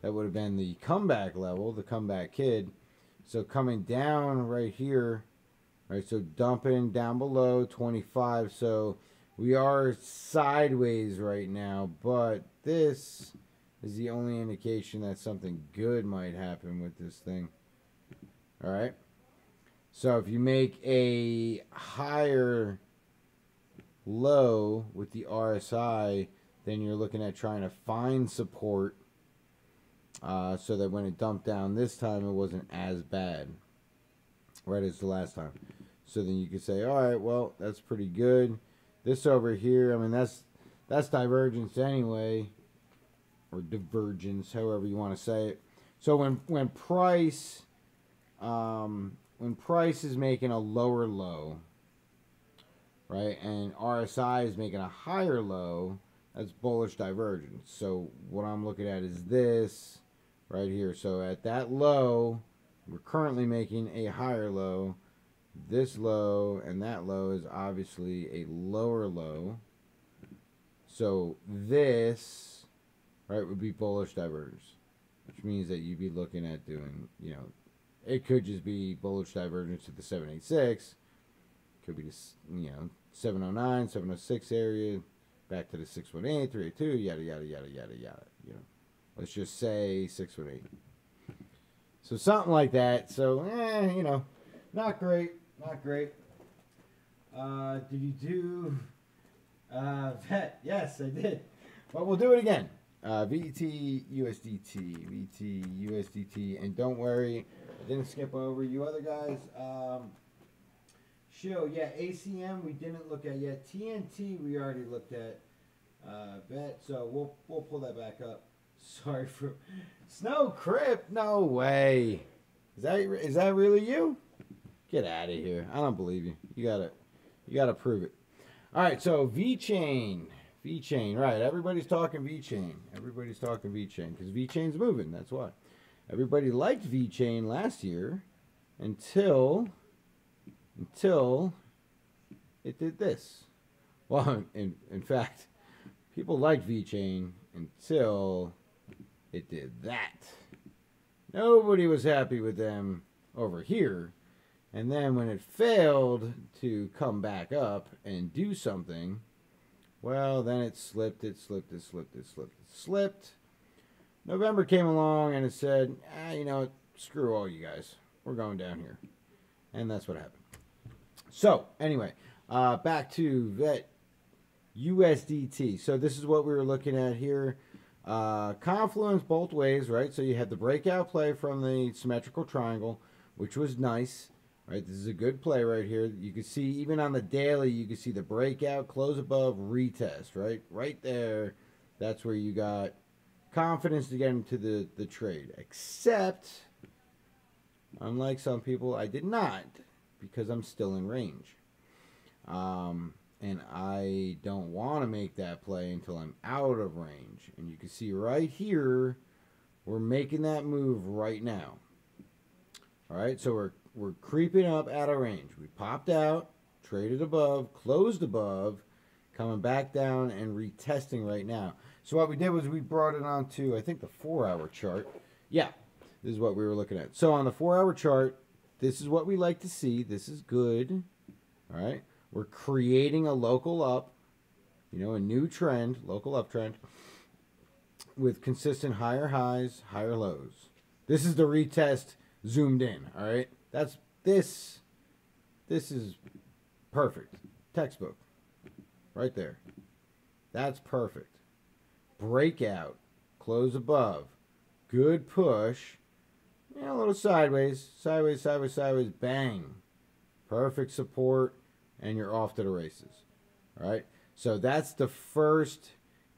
That would have been the comeback level, the comeback kid. So coming down right here, right? So dumping down below 25. So we are sideways right now, but this is the only indication that something good might happen with this thing. All right. So if you make a higher low with the RSI, then you're looking at trying to find support so that when it dumped down this time, it wasn't as bad. right as the last time. So then you could say, all right, well, that's pretty good. This over here, I mean, that's divergence anyway, or divergence, however you want to say it. So when price is making a lower low, right, and RSI is making a higher low, that's bullish divergence. So what I'm looking at is this right here. So at that low, we're currently making a higher low. This low and that low is obviously a lower low. So this, right, would be bullish divergence, which means that you'd be looking at doing, it could just be bullish divergence to the 786. Could be this, 709, 706 area, back to the 618, 382, yada, yada, yada, yada, yada. Let's just say 618. So something like that. So, not great. Not great. Did you do VET? Yes, I did. But we'll do it again. VT, USDT, VT, USDT. And don't worry, I didn't skip over you other guys. Show, yeah, ACM we didn't look at yet. TNT we already looked at. VET, so we'll pull that back up. Sorry for Snow Crypt. No way. Is that really you? Get out of here. I don't believe you. You gotta prove it. All right, so VeChain. VeChain, right. Everybody's talking VeChain. Everybody's talking VeChain because VeChain's moving. That's why. Everybody liked VeChain last year until it did this. Well, in fact, people liked VeChain until it did that. Nobody was happy with them over here. And then when it failed to come back up and do something, well, then it slipped. November came along and it said, screw all you guys. We're going down here. And that's what happened. So, anyway, back to VET USDT. So this is what we were looking at here. Confluence both ways, right? So you had the breakout play from the symmetrical triangle, which was nice. Right, this is a good play right here. You can see, even on the daily, you can see the breakout, close above, retest, right? Right there, that's where you got confidence to get into the trade. Except, unlike some people, I did not, because I'm still in range. And I don't want to make that play until I'm out of range. And you can see right here, we're making that move right now. All right, so we're creeping up out of range. We popped out, traded above, closed above, coming back down and retesting right now. So what we did was we brought it onto, I think, the 4-hour chart. Yeah, this is what we were looking at. So on the 4-hour chart, this is what we like to see. This is good. All right, we're creating a local up, a new trend, local uptrend, with consistent higher highs, higher lows. This is the retest zoomed in, all right? This is perfect. Textbook. Right there. That's perfect. Breakout. Close above. Good push. A little sideways. Sideways. Bang. Perfect support. And you're off to the races. All right? So that's the first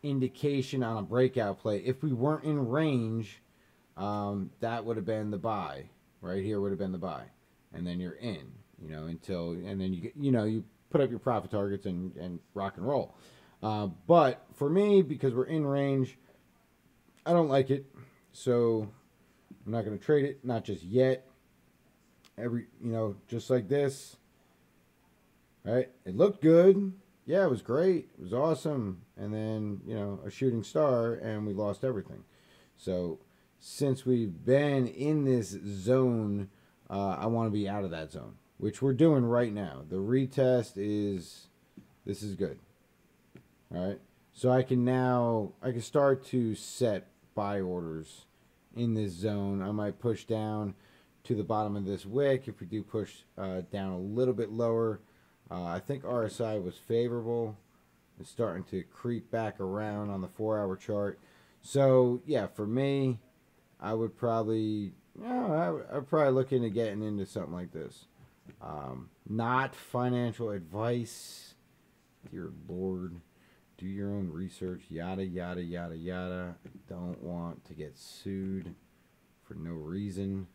indication on a breakout play. If we weren't in range, that would have been the buy. Right here would have been the buy. And then you're in, until, and then you put up your profit targets and rock and roll. But for me, because we're in range, I don't like it. So I'm not going to trade it, not just yet. Just like this. Right? It looked good. Yeah, it was great. It was awesome. And then, a shooting star, and we lost everything. So since we've been in this zone, I want to be out of that zone, which we're doing right now. The retest this is good. All right. So I can start to set buy orders in this zone. I might push down to the bottom of this wick. If we do push down a little bit lower, I think RSI was favorable. It's starting to creep back around on the 4-hour chart. So yeah, for me, I would probably, I'm probably looking at getting into something like this. Not financial advice. Dear Lord, do your own research. Yada, yada, yada, yada. I don't want to get sued for no reason.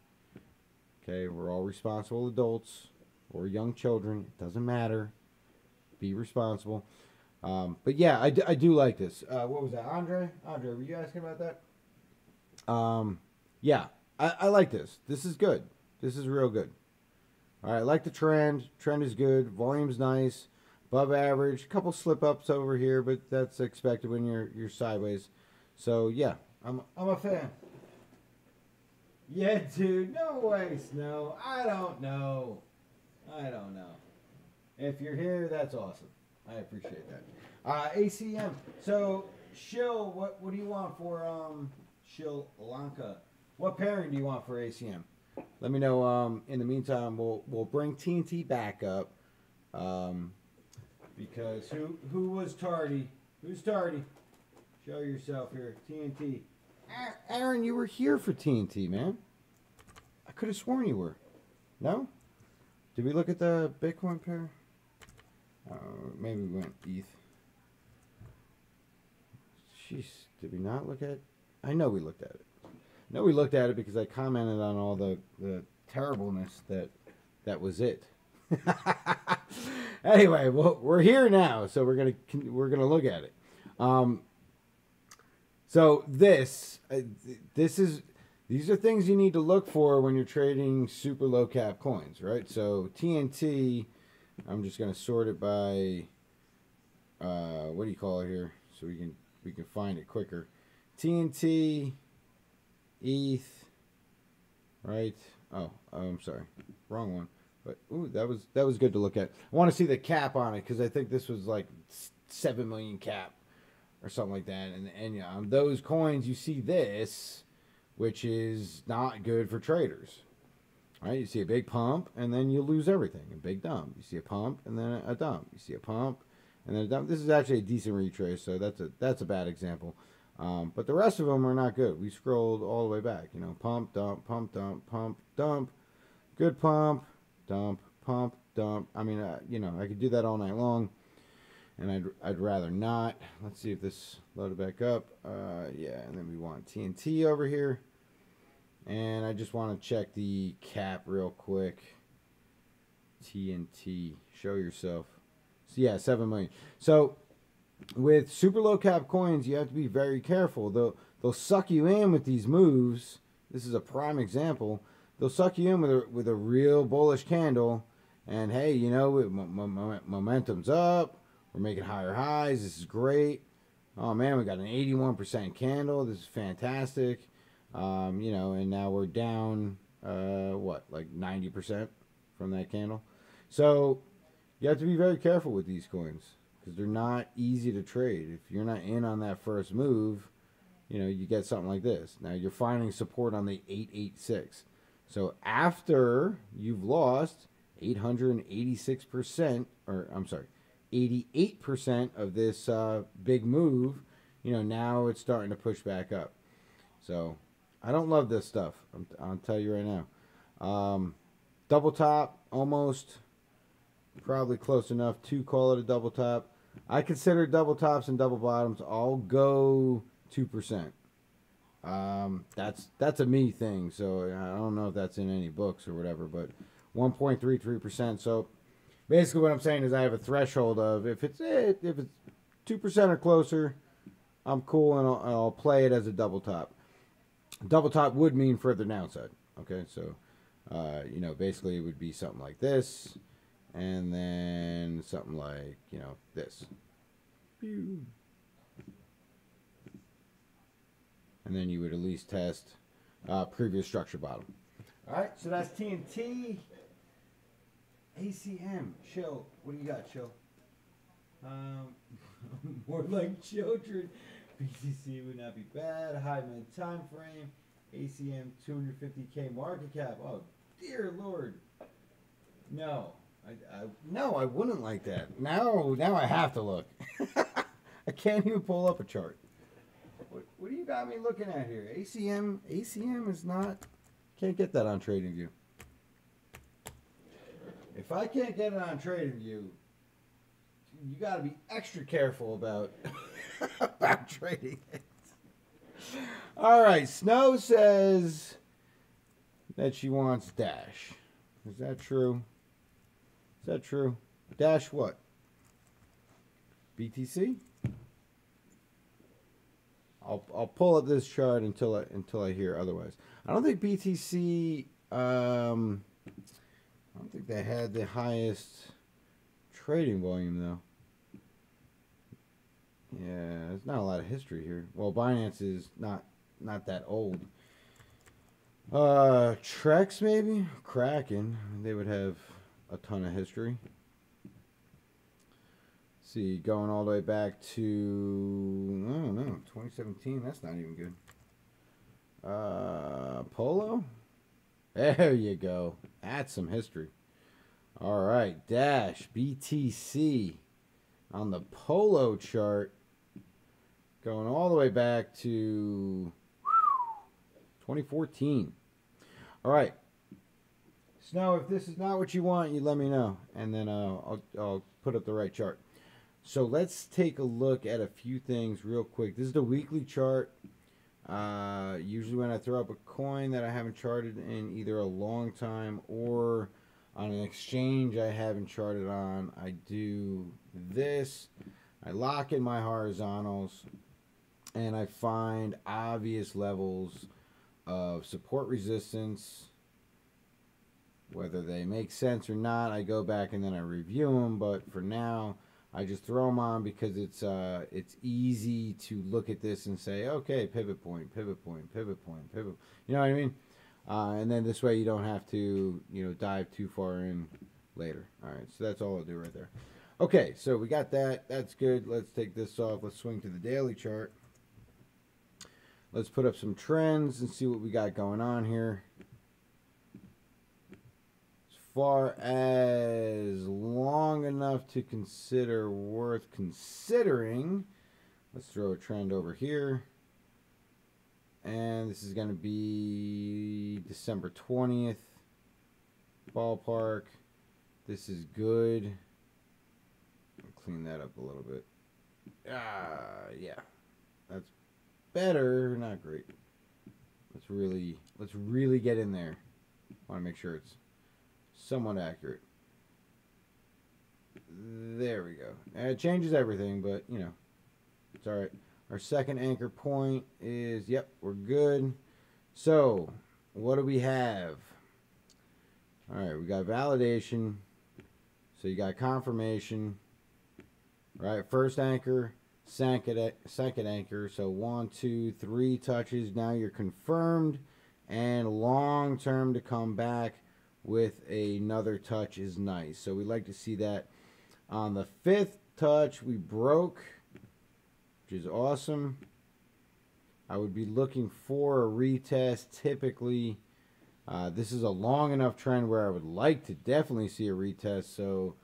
Okay, we're all responsible adults or young children. It doesn't matter. Be responsible. But yeah, I do like this. What was that, Andre? Andre, were you asking about that? Yeah, I like this. This is good. This is real good. All right, I like the trend. Trend is good. Volume's nice. Above average. A couple slip ups over here, but that's expected when you're sideways. So yeah, I'm a fan. Yeah, dude. No way, Snow. I don't know. I don't know. If you're here, that's awesome. I appreciate that. ACM. So, Shill, what do you want for Shill Lanka? What pairing do you want for ACM? Let me know. In the meantime, we'll bring TNT back up. Because who was tardy? Who's tardy? Show yourself here. TNT. Aaron, you were here for TNT, man. I could have sworn you were. No? Did we look at the Bitcoin pair? Maybe we went ETH. Jeez, did we not look at it? I know we looked at it. I know we looked at it because I commented on all the terribleness that was it. Anyway, well, we're here now, so we're gonna look at it. So these are things you need to look for when you're trading super low cap coins, right? So TNT, I'm just gonna sort it by what do you call it here, so we can find it quicker. TNT, ETH, right? Oh, I'm sorry, wrong one. But ooh, that was good to look at. I want to see the cap on it because I think this was like 7 million cap or something like that. And yeah, on those coins you see this, which is not good for traders. Right? You see a big pump and then you lose everything. A big dump. You see a pump and then a dump. You see a pump and then a dump. This is actually a decent retrace, so that's a bad example. But the rest of them are not good. We scrolled all the way back. You know, pump, dump, pump, dump, pump, dump. Good pump. Dump, pump, dump. I mean, you know, I could do that all night long, and I'd rather not. Let's see if this loaded back up. Yeah, and then we want TNT over here, and I just want to check the cap real quick. TNT, show yourself. So yeah, 7 million. So with super low cap coins, you have to be very careful. They'll suck you in with these moves. This is a prime example. They'll suck you in with a real bullish candle, and hey, you know, momentum's up. We're making higher highs. This is great. Oh man, we got an 81% candle. This is fantastic. You know, and now we're down what, like 90% from that candle. So you have to be very careful with these coins because they're not easy to trade. If you're not in on that first move, you know, you get something like this. Now you're finding support on the 886. So after you've lost 886%, or I'm sorry, 88% of this big move, you know, now it's starting to push back up. So I don't love this stuff. I'll tell you right now. Double top, almost, probably close enough to call it a double top. I consider double tops and double bottoms. I'll go 2%. That's a me thing, so I don't know if that's in any books or whatever, but 1.33%. So basically what I'm saying is I have a threshold of if it's 2% or closer, I'm cool, and I'll play it as a double top. Double top would mean further downside. Okay, so you know, basically it would be something like this, and then something like, you know, this. Pew. And then you would at least test previous structure bottom. All right, so that's TNT. ACM, Chill. What do you got, Chill? More like children. BTC would not be bad. High mid time frame. ACM 250K market cap. Oh, dear Lord. No. I wouldn't like that. Now I have to look. I can't even pull up a chart. What do you got me looking at here? ACM is not... Can't get that on TradingView. if I can't get it on TradingView, you got to be extra careful about about trading it. All right, Snow says that she wants Dash. Is that true? Is that true? Dash what? BTC? I'll pull up this chart until I hear otherwise. I don't think BTC. I don't think they had the highest trading volume though. Yeah, there's not a lot of history here. Well, Binance is not that old. Trex maybe? Kraken. They would have a ton of history. See, going all the way back to, I don't know, 2017. That's not even good. Polo? There you go. That's some history. All right, Dash, BTC on the Polo chart. Going all the way back to 2014. All right. Snow, if this is not what you want, you let me know. And then I'll put up the right chart. So let's take a look at a few things real quick. This is the weekly chart. Usually when I throw up a coin that I haven't charted in either a long time or on an exchange I haven't charted on, I do this. I lock in my horizontals and I find obvious levels of support resistance. Whether they make sense or not, I go back and then I review them. But for now, I just throw them on because it's easy to look at this and say, okay, pivot point, pivot point, pivot point, pivot. You know what I mean? And then this way you don't have to, dive too far in later. All right, so that's all I'll do right there. Okay, so we got that. That's good. Let's take this off. Let's swing to the daily chart. Let's put up some trends and see what we got going on here. As far as long enough to consider worth considering, let's throw a trend over here. And this is going to be December 20th. Ballpark. This is good. I'll clean that up a little bit. Yeah. That's better, not great. Let's really get in there. I want to make sure it's somewhat accurate. There we go. And it changes everything, but it's all right. Our second anchor point is, yep, we're good. So, what do we have? All right, we got validation. So you got confirmation. Right, first anchor. Second anchor, so 1, 2, 3 touches. Now you're confirmed, and long term to come back with another touch is nice. So we like to see that. On the fifth touch, we broke, which is awesome. I would be looking for a retest. Typically, this is a long enough trend where I would like to definitely see a retest. So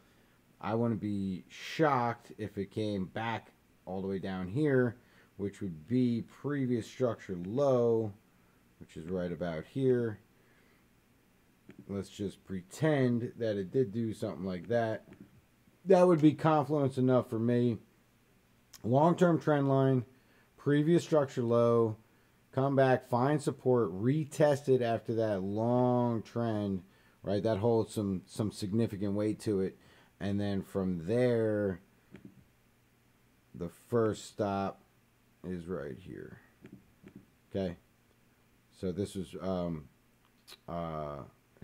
I wouldn't be shocked if it came back all the way down here, which would be previous structure low, which is right about here. Let's just pretend that it did do something like that. That would be confluence enough for me. Long-term trend line, previous structure low, come back, find support, retest it after that long trend, right? That holds some significant weight to it. And then from there, the first stop is right here. Okay. So this was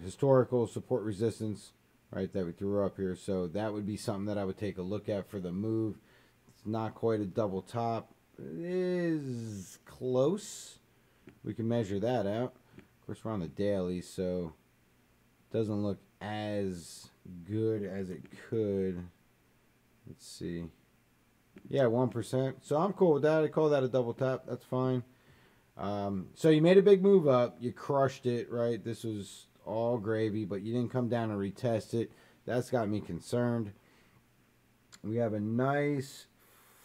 historical support resistance, right, that we threw up here. So that would be something that I would take a look at for the move. It's not quite a double top. It is close. We can measure that out. Of course, we're on the daily, so it doesn't look as good as it could. Let's see. Yeah, 1%. So I'm cool with that. I call that a double top. That's fine. So you made a big move up. You crushed it, right? This was all gravy, but you didn't come down and retest it. That's got me concerned. We have a nice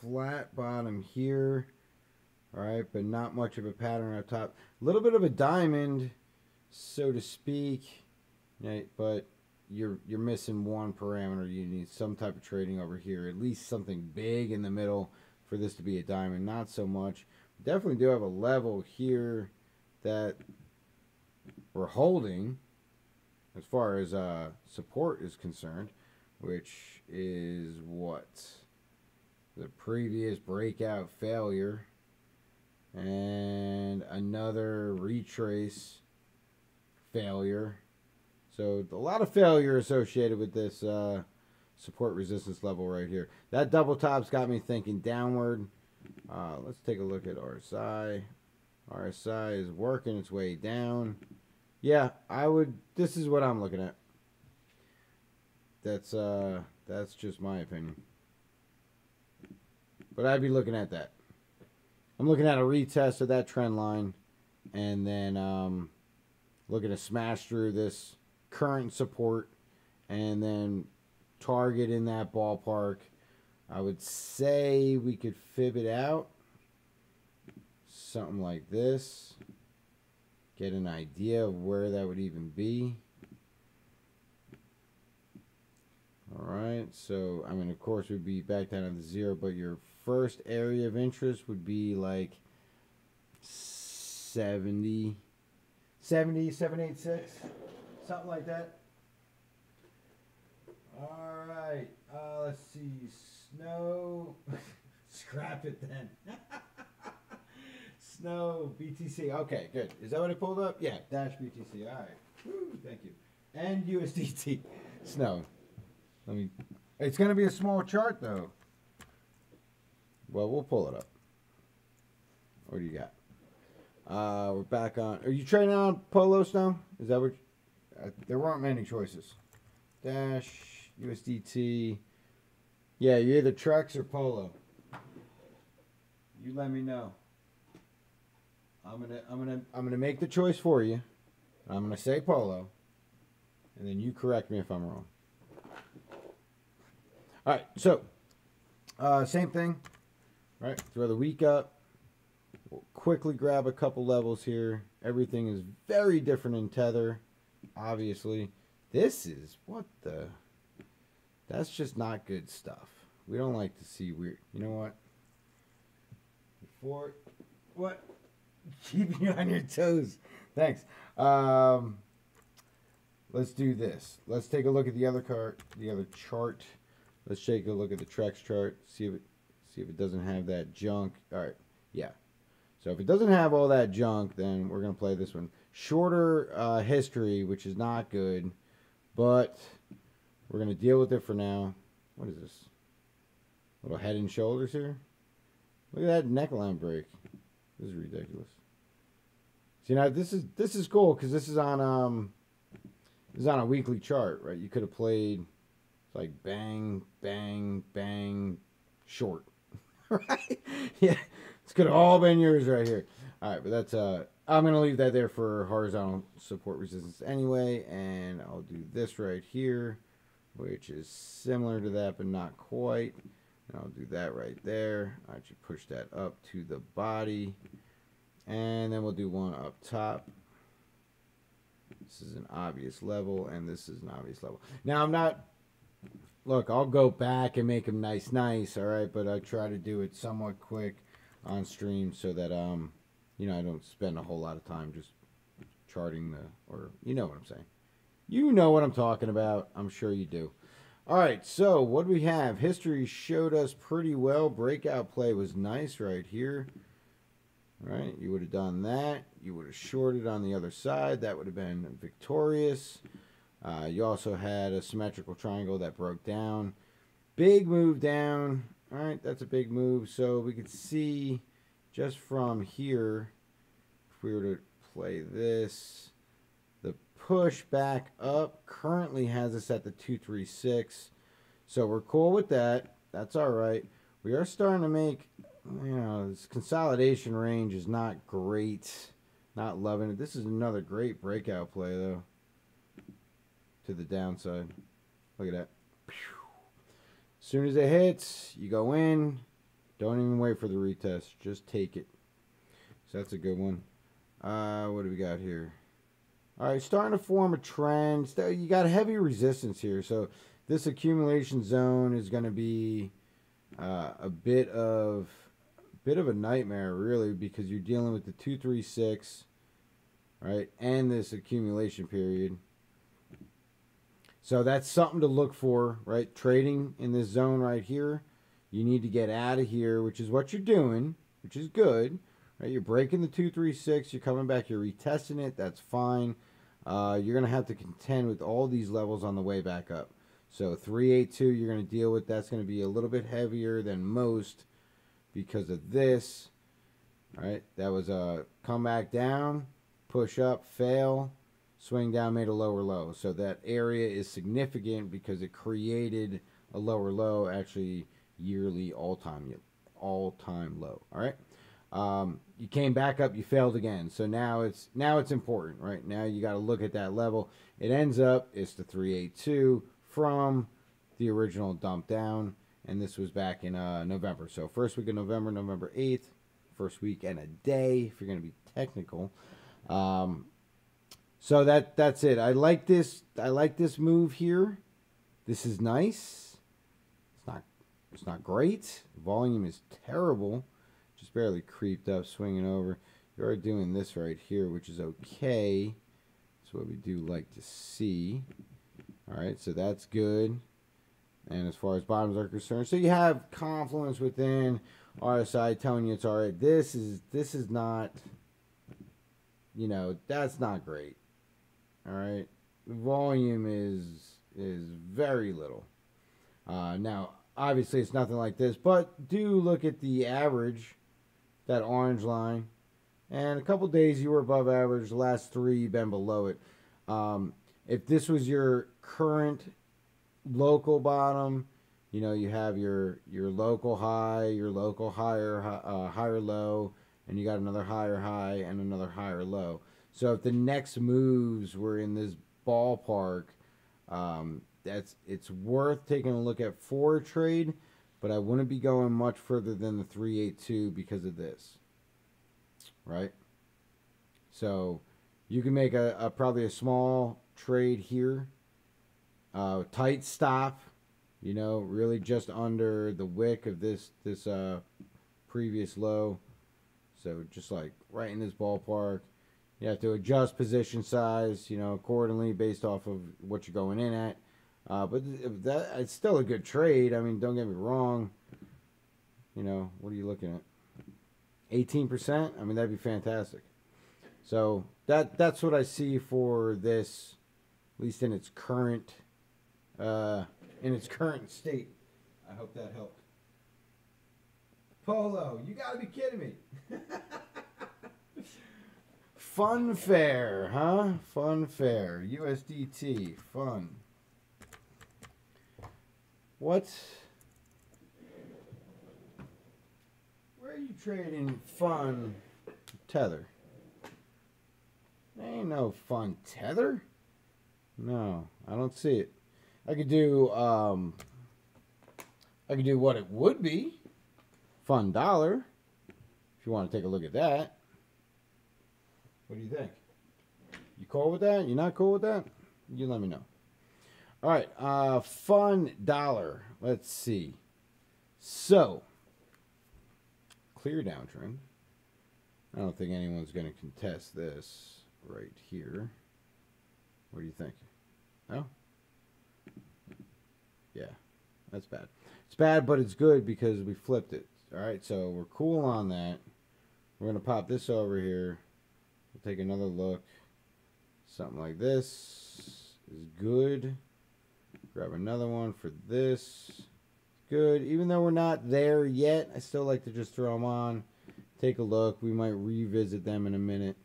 flat bottom here, all right, but not much of a pattern up top. A little bit of a diamond, so to speak, right? But you're missing one parameter. You need some type of trading over here, at least something big in the middle for this to be a diamond. Not so much. Definitely do have a level here that we're holding as far as support is concerned, which is what? The previous breakout failure and another retrace failure. So a lot of failure associated with this support resistance level right here. That double top's got me thinking downward. Let's take a look at RSI. RSI is working its way down. Yeah, this is what I'm looking at. That's just my opinion. But I'd be looking at that. I'm looking at a retest of that trend line, and then looking to smash through this current support, and then target in that ballpark. I would say we could fib it out. Something like this. Get an idea of where that would even be. Alright, so, I mean, of course, we'd be back down at the 0, but your first area of interest would be like 786, something like that. Alright, let's see, snow, scrap it then. Snow, BTC, okay, good. Is that what I pulled up? Yeah, dash BTC, alright. Thank you. And USDT, snow. It's going to be a small chart, though. Well, we'll pull it up. What do you got? We're back on. Are you trading on Polo Snow? Is that what? There weren't many choices. Dash USDT. Yeah, you're either Trex or Polo. You let me know. I'm gonna make the choice for you. I'm gonna say Polo, and then you correct me if I'm wrong. All right, so same thing, right? Throw the week up. We'll quickly grab a couple levels here. Everything is very different in Tether, obviously. This is that's just not good stuff. We don't like to see weird. You know what? What? Keeping you on your toes. Thanks. Let's do this. Let's take a look at the other chart. Let's take a look at the Trex chart. See if it doesn't have that junk. All right. Yeah. So if it doesn't have all that junk, then we're gonna play this one. Shorter history, which is not good, but we're gonna deal with it for now. What is this? Little head and shoulders here. Look at that neckline break. This is ridiculous. See, now this is cool because this is on a weekly chart, right? You could have played like bang, bang, bang, short, right? Yeah, this could have all been yours right here. All right, but that's I'm gonna leave that there for horizontal support resistance anyway, and I'll do this right here, which is similar to that but not quite. And I'll do that right there. I actually push that up to the body. And then we'll do one up top. This is an obvious level, and this is an obvious level. Now, I'm not... Look, I'll go back and make them nice, all right? But I try to do it somewhat quick on stream so that, you know, I don't spend a whole lot of time just charting or you know what I'm saying. You know what I'm talking about. I'm sure you do. All right, so what do we have? History showed us pretty well. Breakout play was nice right here. All right, you would have done that. You would have shorted on the other side. That would have been victorious. You also had a symmetrical triangle that broke down. Big move down. All right, that's a big move. So we could see just from here, if we were to play this, the push back up currently has us at the 236. So we're cool with that. That's all right. We are starting to make, you know, this consolidation range is not great. Not loving it. This is another great breakout play, though, to the downside. Look at that. As soon as it hits, you go in. Don't even wait for the retest. Just take it. So that's a good one. What do we got here? All right, starting to form a trend. You got heavy resistance here, so this accumulation zone is going to be a bit of a nightmare, really, because you're dealing with the 236, right, and this accumulation period. So that's something to look for, right? Trading in this zone right here. You need to get out of here, which is what you're doing, which is good. Right? You're breaking the 236. You're coming back. You're retesting it. That's fine. You're going to have to contend with all these levels on the way back up. So 382 you're going to deal with. That's going to be a little bit heavier than most because of this. All right? That was a come back down, push up, fail. Swing down, made a lower low. So that area is significant because it created a lower low, actually yearly all-time low. All right. You came back up, you failed again. So now it's important, right? Now you got to look at that level. It ends up it's the 382 from the original dump down, and this was back in November. So first week of November, November 8th, first week and a day if you're going to be technical. So that's it. I like this move here. This is nice. It's not great. Volume is terrible. Just barely creeped up, swinging over. You are doing this right here, which is okay. That's what we do like to see. All right, so that's good. And as far as bottoms are concerned, so you have confluence within RSI telling you it's all right. This is not, that's not great. All right, volume is very little. Now, obviously, it's nothing like this, but do look at the average, that orange line, and a couple days you were above average. The last 3 you've been below it. If this was your current local bottom, you have your local high, your local higher low, and you got another higher high and another higher low. So if the next moves were in this ballpark, it's worth taking a look at for a trade, but I wouldn't be going much further than the 382 because of this, right? So you can make a probably a small trade here, tight stop, really just under the wick of this previous low. So just like right in this ballpark. You have to adjust position size, accordingly based off of what you're going in at. But it's still a good trade. I mean, don't get me wrong. What are you looking at? 18%? I mean, that'd be fantastic. So that's what I see for this, at least in its current state. I hope that helped. Polo, you gotta be kidding me. Fun fair, huh? Fun fair. USDT. Fun. What? Where are you trading fun tether? There ain't no fun tether. No, I don't see it. I could do what it would be. Fun dollar. If you want to take a look at that. What do you think? You cool with that? You not cool with that? You let me know. All right, fun dollar. Let's see. So, clear downtrend. I don't think anyone's going to contest this right here. What do you think? No? Yeah, that's bad. It's bad, but it's good because we flipped it. All right, so we're cool on that. We're going to pop this over here. We'll take another look. Something like this is good. Grab another one for this. Good. Even though we're not there yet, I still like to just throw them on. Take a look. We might revisit them in a minute.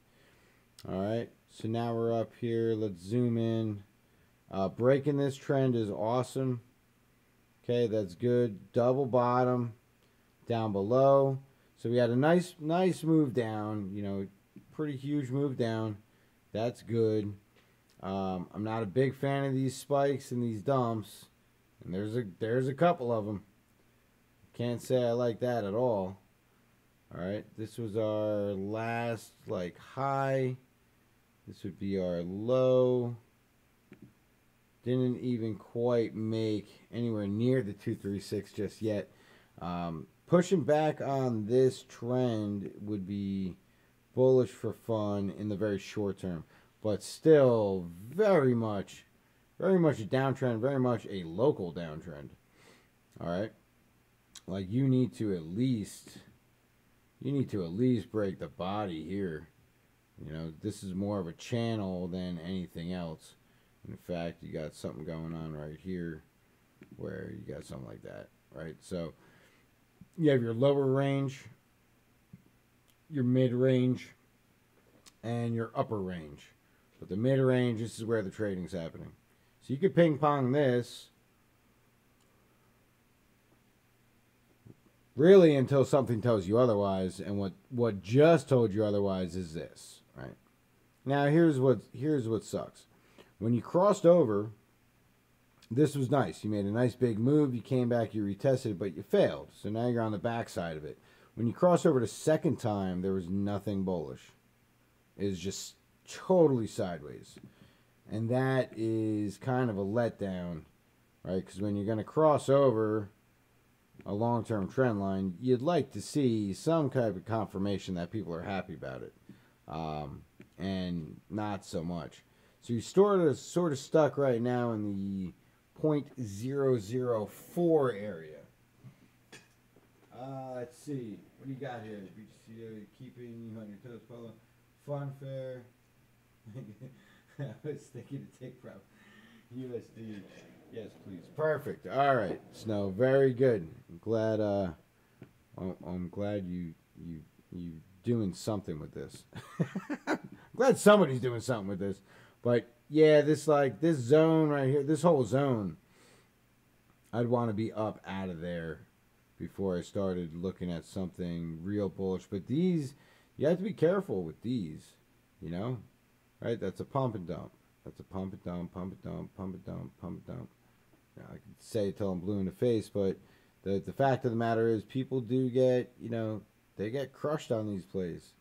All right. So now we're up here. Let's zoom in. Breaking this trend is awesome. Okay, that's good. Double bottom down below. So we had a nice move down. Pretty huge move down. That's good. I'm not a big fan of these spikes and these dumps, and there's a couple of them. Can't say I like that at all. All right, this was our last high. This would be our low. Didn't even quite make anywhere near the 236 just yet. Pushing back on this trend would be bullish for fun in the very short term, but still very much a downtrend, very much a local downtrend. All right, like you need to at least break the body here. You know, this is more of a channel than anything else. In fact, you got something going on right here where you got something like that, right? So you have your lower range, your mid range, and your upper range. But the mid range, this is where the trading's happening. So you could ping pong this really until something tells you otherwise, and what just told you otherwise is this, right? Now here's what sucks. When you crossed over, this was nice. You made a nice big move. You came back, you retested it, but you failed. So now you're on the backside of it. When you cross over the second time, there was nothing bullish. It was just totally sideways. And that is kind of a letdown, right? Because when you're going to cross over a long-term trend line, you'd like to see some kind of confirmation that people are happy about it. And not so much. So you're sort of stuck right now in the 0.004 area. Let's see. What do you got here? BTC keeping you on your toes, Polo. Fun fair. I was thinking to take from USD. Yes, please. Perfect. All right. Snow, very good. I'm glad you doing something with this. I'm glad somebody's doing something with this. But yeah, this zone right here, this whole zone, I'd want to be up out of there before I started looking at something real bullish. But these, you have to be careful with these, you know, right? That's a pump and dump. That's a pump and dump, pump and dump, pump and dump, pump and dump. Now, I could say it till I'm blue in the face, but the fact of the matter is people do get, you know, they get crushed on these plays.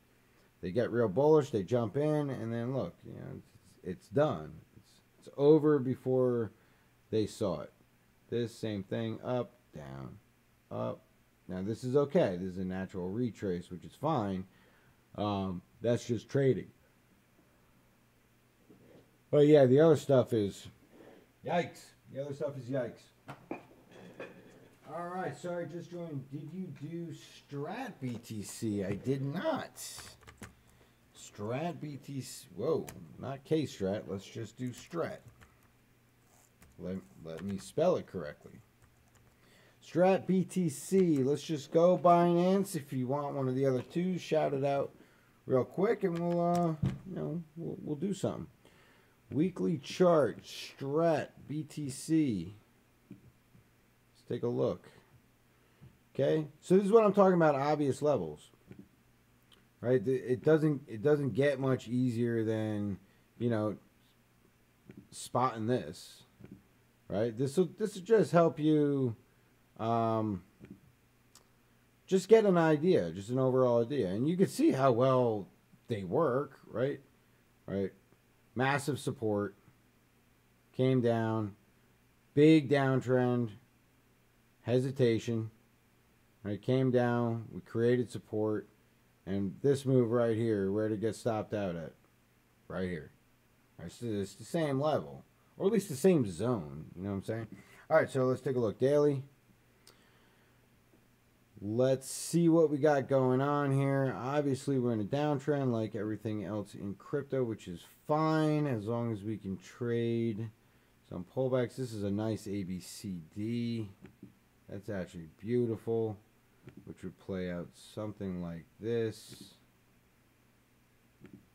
They get real bullish, they jump in, and then look, you know, it's done. It's over before they saw it. This same thing, up, down, up. Now this is okay. This is a natural retrace, which is fine. That's just trading. But yeah, the other stuff is yikes. The other stuff is yikes. All right, sorry, just joined. Did you do Strat BTC? I did not. Strat BTC. Whoa, not K Strat. Let's just do Strat. Let me spell it correctly. Strat BTC. Let's just go Binance. If you want one of the other two, shout it out real quick, and we'll do something. Weekly chart. Strat BTC. Let's take a look. Okay, so this is what I'm talking about. Obvious levels. Right, it doesn't get much easier than, you know, spotting this. Right, this will just help you, just get an idea, just an overall idea, and you can see how well they work. Right, massive support, came down, big downtrend, hesitation. Right, came down, we created support. And this move right here, where to get stopped out at? Right here. Right, so it's the same level. Or at least the same zone. You know what I'm saying? Alright, so let's take a look. Daily. Let's see what we got going on here. Obviously, we're in a downtrend like everything else in crypto, which is fine as long as we can trade some pullbacks. This is a nice ABCD. That's actually beautiful. Which would play out something like this.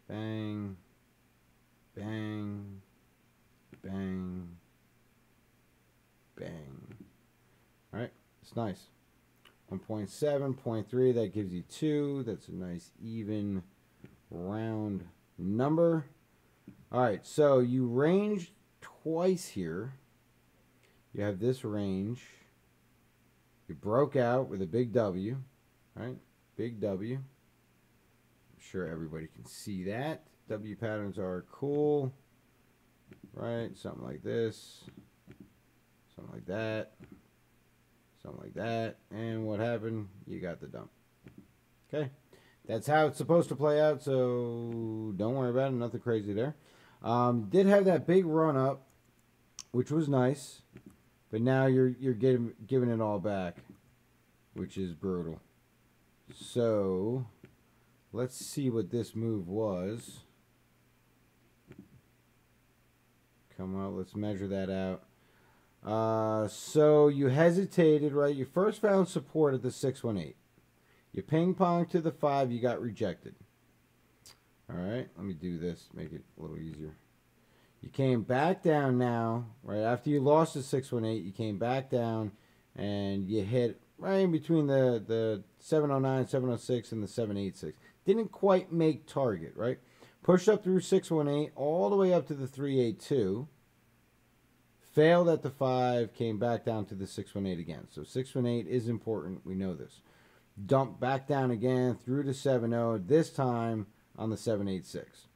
Bang, bang, bang, bang. Alright, it's nice. 1.7, 0.3, that gives you 2. That's a nice even round number. Alright, so you ranged twice here. You have this range. You broke out with a big W, right? Big W. sure everybody can see that. W patterns are cool. Right? Something like this. Something like that. Something like that. And what happened? You got the dump. Okay. That's how it's supposed to play out, so don't worry about it. Nothing crazy there. Did have that big run up, which was nice, but now you're giving it all back, which is brutal. So let's see what this move was. Come on, let's measure that out. So you hesitated, right? You first found support at the 618. You ping-ponged to the 5, you got rejected. Alright, let me do this, make it a little easier. You came back down now, right after you lost the 618, you came back down and you hit right in between the 709, 706, and the 786. Didn't quite make target, right? Pushed up through 618, all the way up to the 382. Failed at the 5, came back down to the 618 again. So 618 is important, we know this. Dumped back down again through the 70, this time on the 786.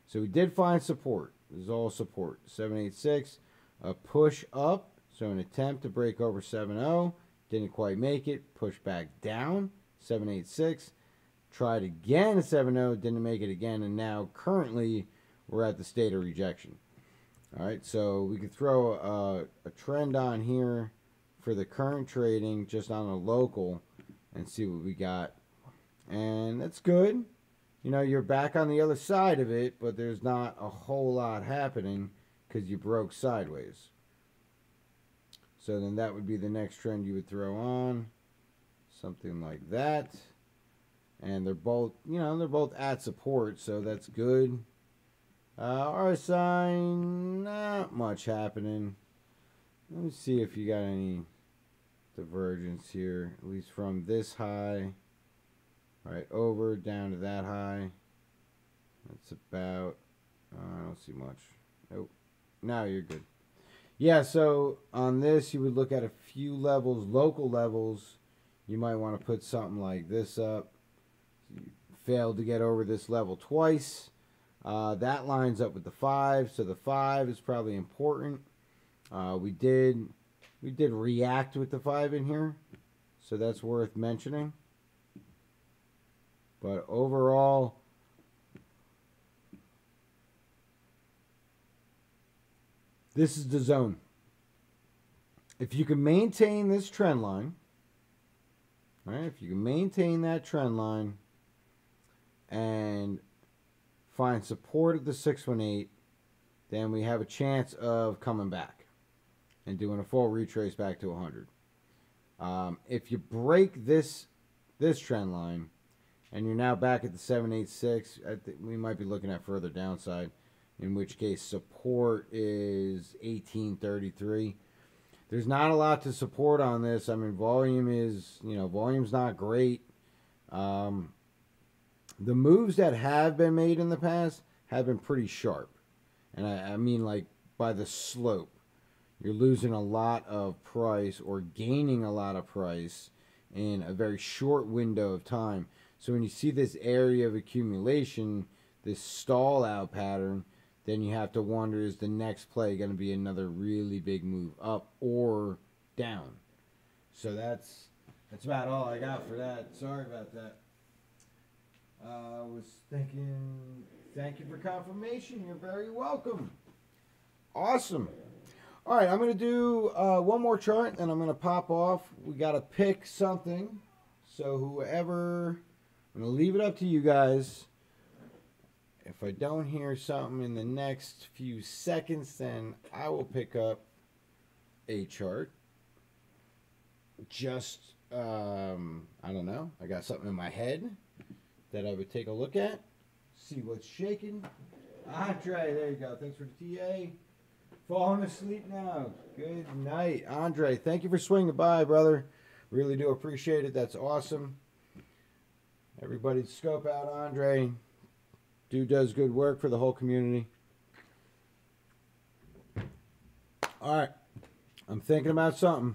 So we did find support. This is all support. 786, a push up, so an attempt to break over 70. Didn't quite make it. Push back down, 786. Tried again at 70, didn't make it again, and now currently we're at the state of rejection. All right, so we could throw a trend on here for the current trading just on a local and see what we got. And that's good. You know, you're back on the other side of it, but there's not a whole lot happening because you broke sideways. So then that would be the next trend you would throw on. Something like that. And they're both, you know, they're both at support, so that's good. RSI, not much happening. Let me see if you got any divergence here, at least from this high, right over down to that high. That's about, I don't see much. Nope. Now you're good. Yeah, so on this, you would look at a few levels, local levels. You might want to put something like this up. You failed to get over this level twice. That lines up with the 5, so the 5 is probably important. We did react with the 5 in here, so that's worth mentioning. But overall, this is the zone. If you can maintain this trend line, right? If you can maintain that trend line and find support at the 618, then we have a chance of coming back and doing a full retrace back to 100. If you break this trend line and you're now back at the 786, I think we might be looking at further downside, in which case support is 1833. There's not a lot to support on this. I mean, volume is, you know, volume's not great. The moves that have been made in the past have been pretty sharp. And I mean, like, by the slope. You're losing a lot of price or gaining a lot of price in a very short window of time. So when you see this area of accumulation, this stall out pattern, then you have to wonder, is the next play going to be another really big move up or down? So that's about all I got for that. Sorry about that. I was thinking, thank you for confirmation. You're very welcome. Awesome. All right, I'm going to do one more chart, and I'm going to pop off. We got to pick something. So whoever, I'm going to leave it up to you guys. If I don't hear something in the next few seconds, then I will pick up a chart. Just, I don't know. I got something in my head that I would take a look at. See what's shaking. Andre, there you go. Thanks for the TA. Falling asleep now. Good night. Andre, thank you for swinging by, brother. Really do appreciate it. That's awesome. Everybody scope out Andre. Dude does good work for the whole community. All right. I'm thinking about something.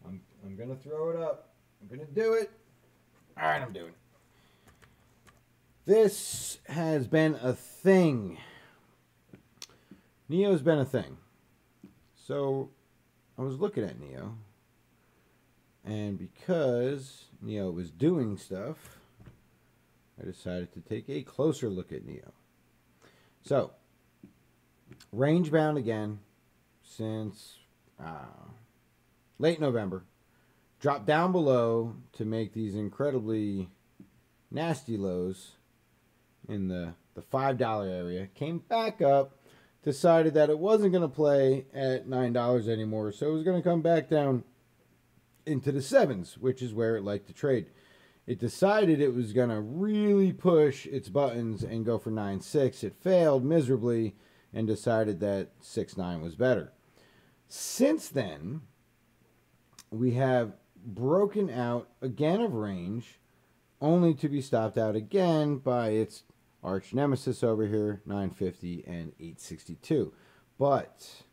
I'm going to throw it up. I'm going to do it. All right, I'm doing it. This has been a thing. Neo's been a thing. So I was looking at Neo, and because Neo was doing stuff, I decided to take a closer look at Neo. So, range bound again since late November. Dropped down below to make these incredibly nasty lows in the $5 area. Came back up, decided that it wasn't going to play at $9 anymore, so it was going to come back down into the 7s, which is where it liked to trade. It decided it was going to really push its buttons and go for 9.6. It failed miserably and decided that 6.9 was better. Since then, we have broken out again of range, only to be stopped out again by its arch nemesis over here, 950 and 862. But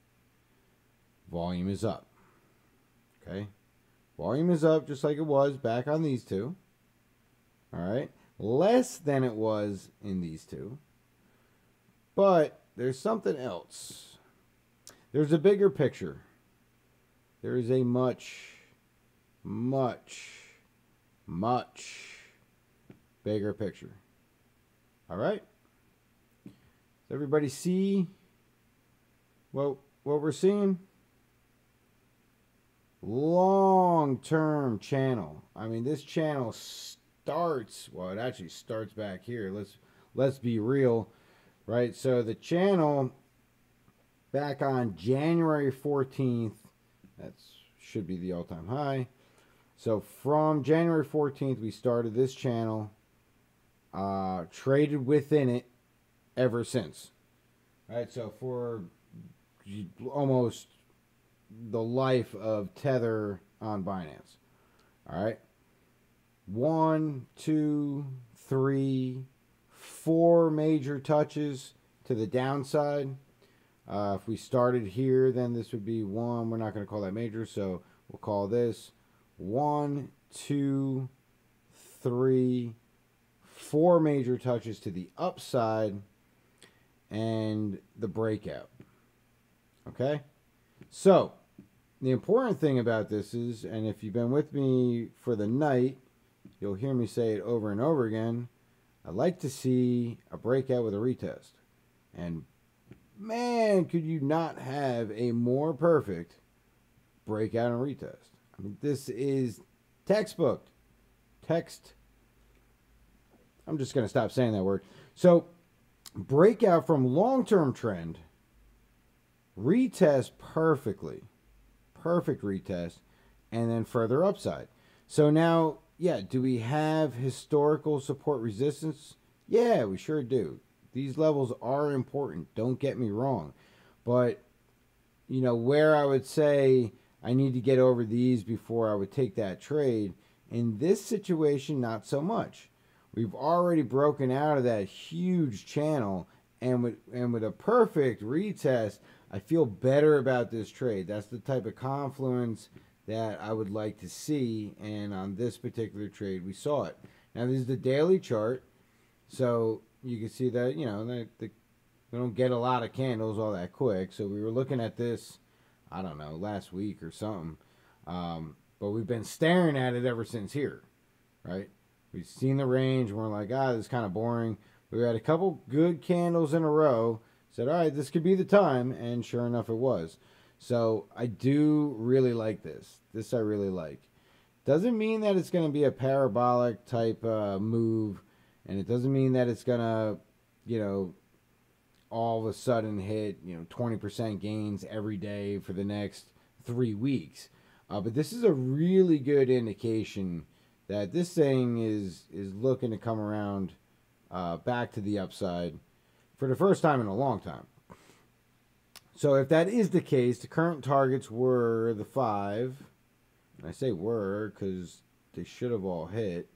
volume is up. Okay? Volume is up just like it was back on these two. All right? Less than it was in these two. But there's something else. There's a bigger picture. There is a much bigger picture. All right? Does everybody see what we're seeing? Long-term channel. I mean, this channel starts, well, it actually starts back here. Let's be real, right? So the channel back on January 14th, that should be the all-time high. So from January 14th, we started this channel, traded within it ever since. All right, so for almost the life of Tether on Binance. All right. 1, 2, 3, 4 major touches to the downside. If we started here, then this would be 1. We're not going to call that major, so we'll call this 1, 2, 3, 4 major touches to the upside and the breakout. Okay? So, the important thing about this is, and if you've been with me for the night, you'll hear me say it over and over again, I'd like to see a breakout with a retest. And man, could you not have a more perfect breakout and retest. I mean, this is textbook. I'm just going to stop saying that word. So, breakout from long-term trend, retest perfectly. Perfect retest, and then further upside. So now, yeah, do we have historical support resistance? Yeah, we sure do. These levels are important, don't get me wrong. But, you know, where I would say I need to get over these before I would take that trade, in this situation, not so much. We've already broken out of that huge channel, and with a perfect retest, I feel better about this trade. That's the type of confluence that I would like to see, and on this particular trade, we saw it. Now, this is the daily chart, so you can see that, you know, we don't get a lot of candles all that quick, so we were looking at this, I don't know, last week or something, but we've been staring at it ever since here, right? We've seen the range, and we're like, this is kind of boring. We had a couple good candles in a row, said, all right, this could be the time, and sure enough, it was. So I do really like this. This I really like. Doesn't mean that it's going to be a parabolic type move, and it doesn't mean that it's going to, you know, all of a sudden hit, you know, 20% gains every day for the next 3 weeks. But this is a really good indication that this thing is looking to come around back to the upside for the first time in a long time. So if that is the case, the current targets were the 5. And I say were because they should have all hit.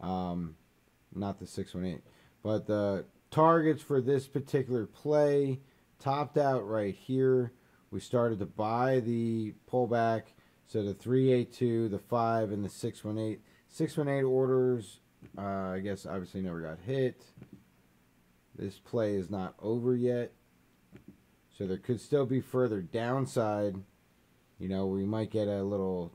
Not the 618. But the targets for this particular play topped out right here. We started to buy the pullback. So the 382, the 5, and the 618. 618 orders I guess obviously never got hit. This play is not over yet. So there could still be further downside. You know, we might get a little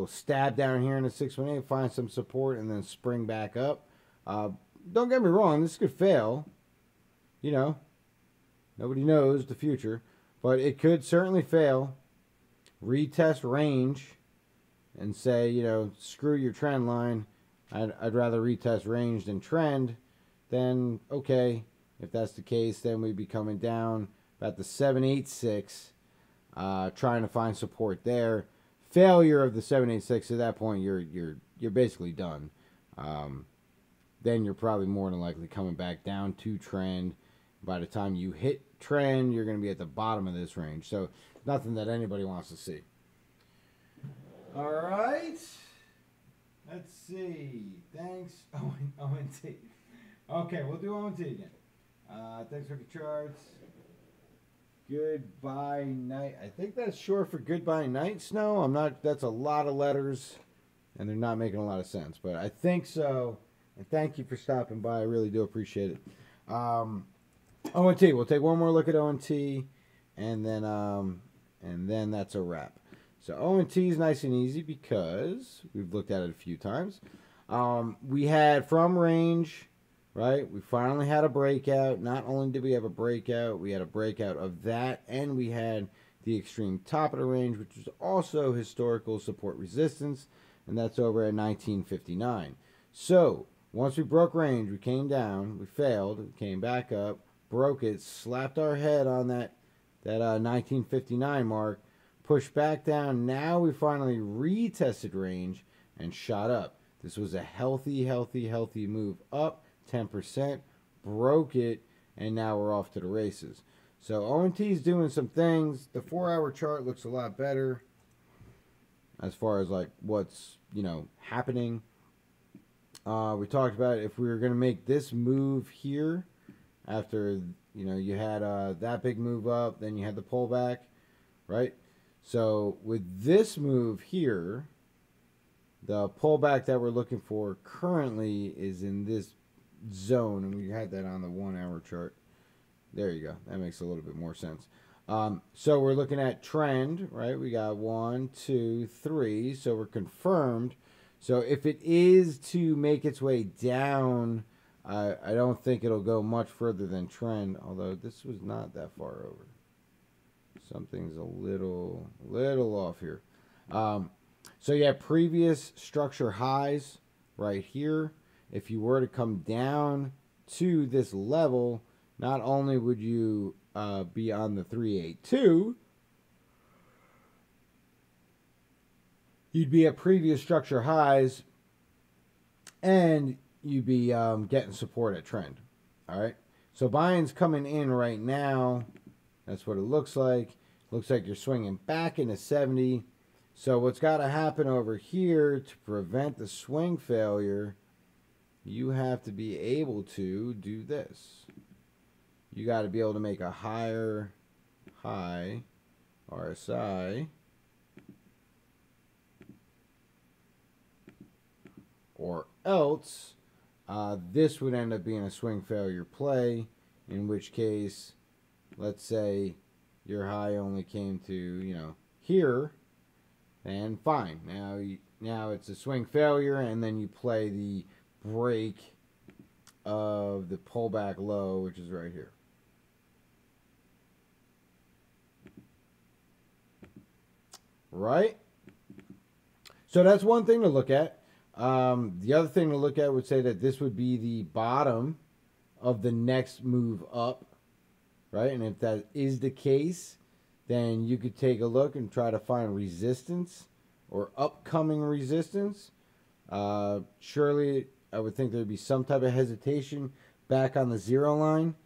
stab down here in the 618, find some support, and then spring back up. Don't get me wrong, this could fail. You know, nobody knows the future. But it could certainly fail. Retest range and say, you know, screw your trend line. I'd rather retest range than trend. Then, okay, if that's the case, then we'd be coming down about the 786, trying to find support there. Failure of the 786, at that point, you're basically done. Then you're probably more than likely coming back down to trend. By the time you hit trend, you're going to be at the bottom of this range. So nothing that anybody wants to see. All right. Let's see. Thanks. ONT. Okay, we'll do ONT again. Thanks for the charts. Goodbye night. I think that's short for goodbye night snow. I'm not. That's a lot of letters, and they're not making a lot of sense. But I think so. And thank you for stopping by. I really do appreciate it. ONT. We'll take one more look at ONT, and then that's a wrap. So ONT is nice and easy because we've looked at it a few times. We had from range, right? We finally had a breakout. Not only did we have a breakout, we had a breakout of that, and we had the extreme top of the range, which was also historical support resistance, and that's over at 1959. So once we broke range, we came down, we failed, we came back up, broke it, slapped our head on that 1959 mark, pushed back down. Now we finally retested range and shot up. This was a healthy move up, 10%, broke it, and now we're off to the races. So ONT is doing some things. The 4-hour chart looks a lot better as far as like what's, you know, happening. We talked about if we were going to make this move here after, you know, you had that big move up, then you had the pullback, right? So with this move here, the pullback that we're looking for currently is in this zone, and we had that on the 1-hour chart. There you go. That makes a little bit more sense. So we're looking at trend, right? We got 1, 2, 3. So we're confirmed. So if it is to make its way down, I don't think it'll go much further than trend, although this was not that far over. Something's a little off here. So you have previous structure highs right here. If you were to come down to this level, not only would you be on the 382, you'd be at previous structure highs, and you'd be getting support at trend. All right. So buying's coming in right now. That's what it looks like. Looks like you're swinging back into 70. So what's got to happen over here to prevent the swing failure, you have to be able to do this. You got to be able to make a higher high RSI, or else this would end up being a swing failure play, in which case, let's say your high only came to, you know, here, and fine. Now it's a swing failure, and then you play the break of the pullback low, which is right here. Right? So that's one thing to look at. The other thing to look at would say that this would be the bottom of the next move up, right? And if that is the case, then you could take a look and try to find resistance or upcoming resistance. Surely, I would think there'd be some type of hesitation back on the 0 line.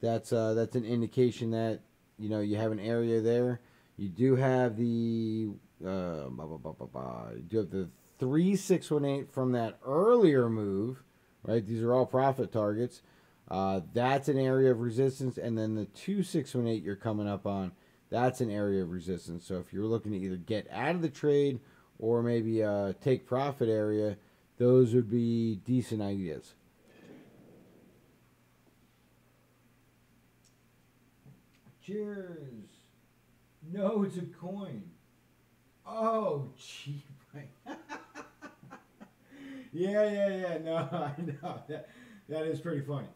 That's an indication that, you know, you have an area there. You do have the you do have the 3618 from that earlier move, right? These are all profit targets. That's an area of resistance, and then the 2618 you're coming up on, that's an area of resistance. So if you're looking to either get out of the trade or maybe take profit area, those would be decent ideas. Cheers. No, it's a coin. Oh, cheap. Yeah. No, I know. That is pretty funny.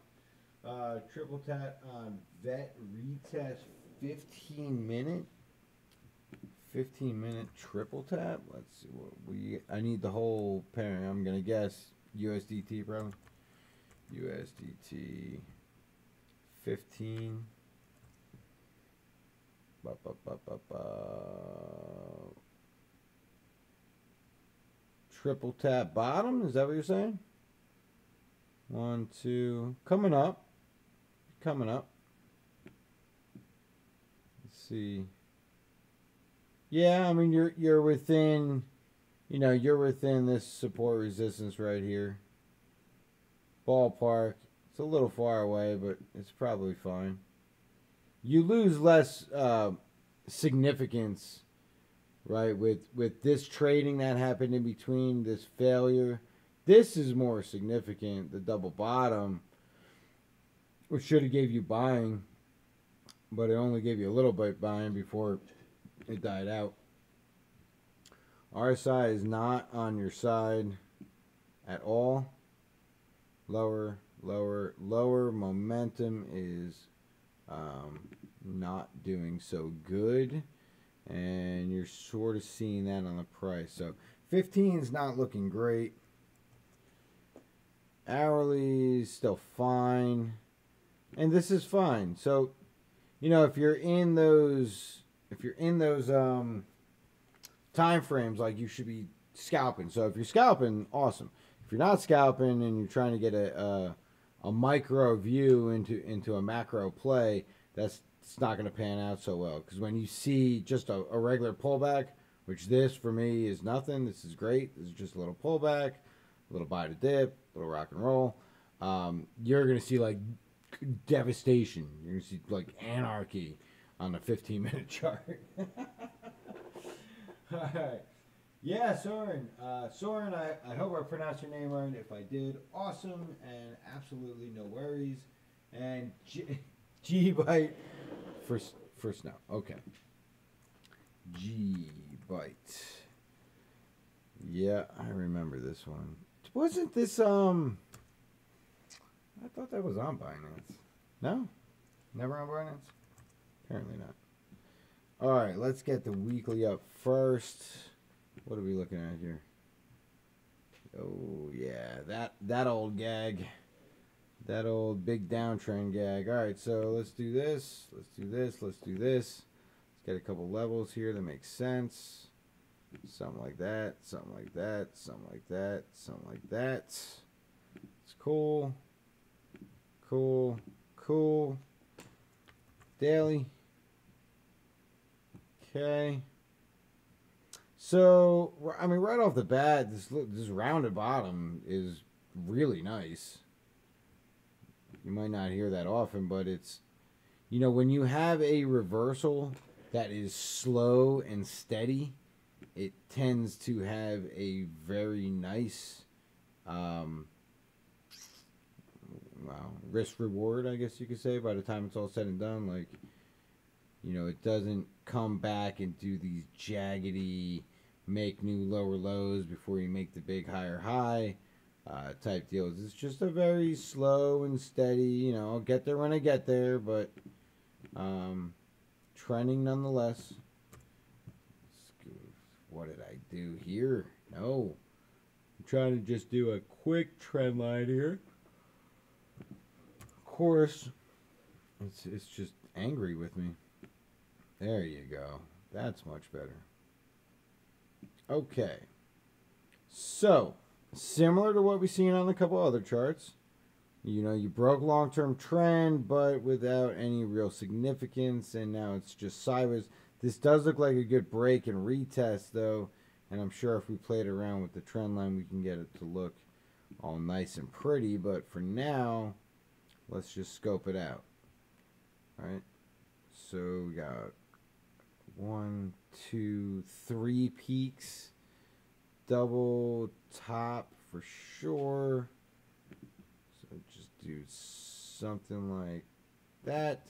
Triple tap on vet retest 15-minute. 15-minute triple tap. Let's see what I need the whole pairing. I'm gonna guess USDT probably. USDT 15. Triple tap bottom. Is that what you're saying? 1, 2. Coming up. Coming up. Let's see. Yeah, I mean you're within, you're within this support resistance right here. Ballpark. It's a little far away, but it's probably fine. You lose less significance, right, with this trading that happened in between, this failure. This is more significant, the double bottom, which should have gave you buying, but it only gave you a little bit buying before it died out. RSI is not on your side at all. Lower. Momentum is not doing so good. And you're sort of seeing that on the price. So 15 is not looking great. Hourly is still fine. And this is fine. So, if you're in those time frames, like, you should be scalping. So if you're scalping, awesome. If you're not scalping and you're trying to get a micro view into a macro play, it's not going to pan out so well. Because when you see just a regular pullback, which this for me is nothing, this is great. This is just a little pullback, a little buy to dip, a little rock and roll. You're going to see like devastation. You're going to see like anarchy on the 15-minute chart. All right. Yeah, Soren. Soren, I hope I pronounced your name right. If I did, awesome, and absolutely no worries. And G-Byte for snow. Okay. G-Byte. Yeah, I remember this one. Wasn't this, I thought that was on Binance. No? Never on Binance? Apparently not. All right, let's get the weekly up first. What are we looking at here? Oh, yeah, that old gag. That old big downtrend gag. All right, so let's do this. Let's do this. Let's do this. Let's get a couple levels here that make sense. Something like that. Something like that. Something like that. Something like that. It's cool. Cool. Cool. Daily. Okay. So, I mean, right off the bat, this rounded bottom is really nice. You might not hear that often, but it's, when you have a reversal that is slow and steady, it tends to have a very nice risk reward, I guess you could say, by the time it's all said and done. Like, it doesn't come back and do these jaggedy, make new lower lows before you make the big higher high type deals. It's just a very slow and steady, I'll get there when I get there, but trending nonetheless. What did I do here? No. I'm trying to just do a quick trend line here. Of course, it's just angry with me. There you go. That's much better. Okay. So, similar to what we've seen on a couple other charts. You broke long-term trend, but without any real significance, and now it's just sideways. This does look like a good break and retest, though, and I'm sure if we played around with the trend line, we can get it to look all nice and pretty, but for now, let's just scope it out. All right? So, we got 1, 2, 3 peaks, double top for sure. So just do something like that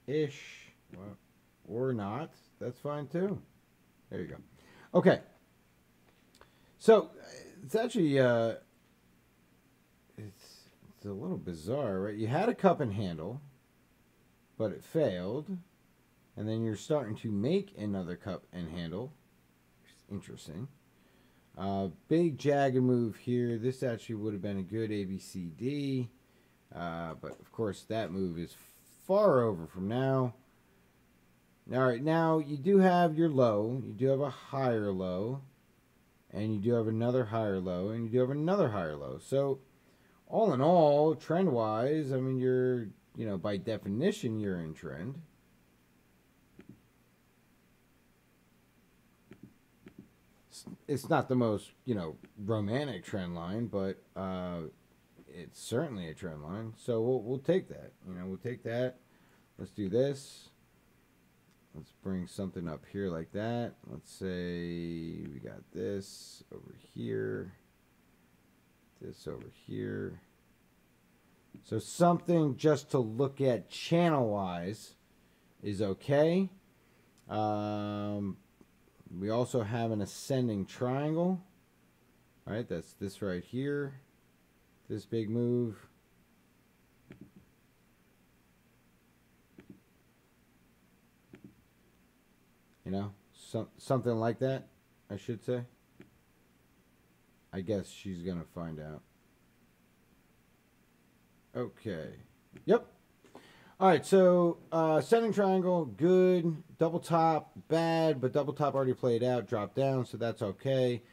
ish, well, or not. That's fine too. There you go. Okay. So it's actually it's a little bizarre, right? You had a cup and handle, but it failed, and then you're starting to make another cup and handle. Interesting. Big jagged move here. This actually would have been a good ABCD, but of course that move is far over from now. All right, now you do have your low. You do have a higher low, and you do have another higher low, and you do have another higher low. So all in all, trend-wise, I mean, you're, you know, by definition, you're in trend. It's not the most, you know, romantic trend line, but it's certainly a trend line. So we'll take that. You know, we'll take that. Let's do this. Let's bring something up here like that. Let's say we got this over here. This over here. So something just to look at channel-wise is okay. We also have an ascending triangle. All right, that's this right here. This big move. You know, something like that, I should say. I guess she's going to find out. Okay. Yep. All right, so ascending triangle, good. Double top, bad, but double top already played out, dropped down, so that's okay.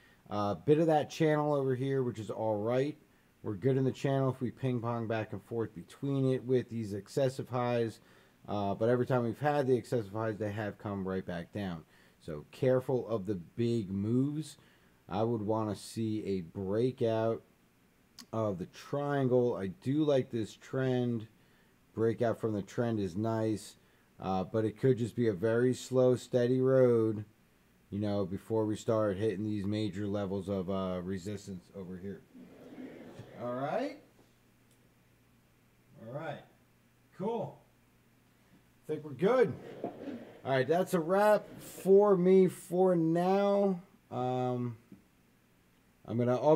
Bit of that channel over here, which is all right. We're good in the channel if we ping pong back and forth between it with these excessive highs. But every time we've had the excessive highs, they have come right back down. So careful of the big moves. I would want to see a breakout of the triangle. I do like this trend. Breakout from the trend is nice. But it could just be a very slow, steady road, you know, before we start hitting these major levels of resistance over here. All right. All right. Cool. I think we're good. All right, that's a wrap for me for now. I'll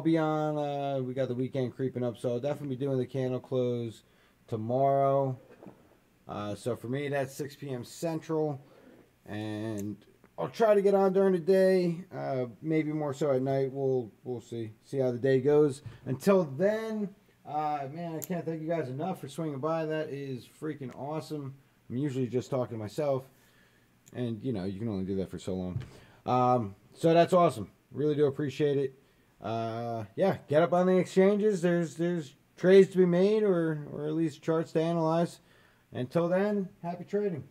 be on, we got the weekend creeping up, so I'll definitely be doing the candle close tomorrow. So for me, that's 6 p.m. Central, and I'll try to get on during the day, maybe more so at night. We'll see how the day goes. Until then, man, I can't thank you guys enough for swinging by. That is freaking awesome. I'm usually just talking to myself, and you know, you can only do that for so long. So that's awesome. Really do appreciate it. Yeah, get up on the exchanges. There's trades to be made, or at least charts to analyze. Until then, happy trading.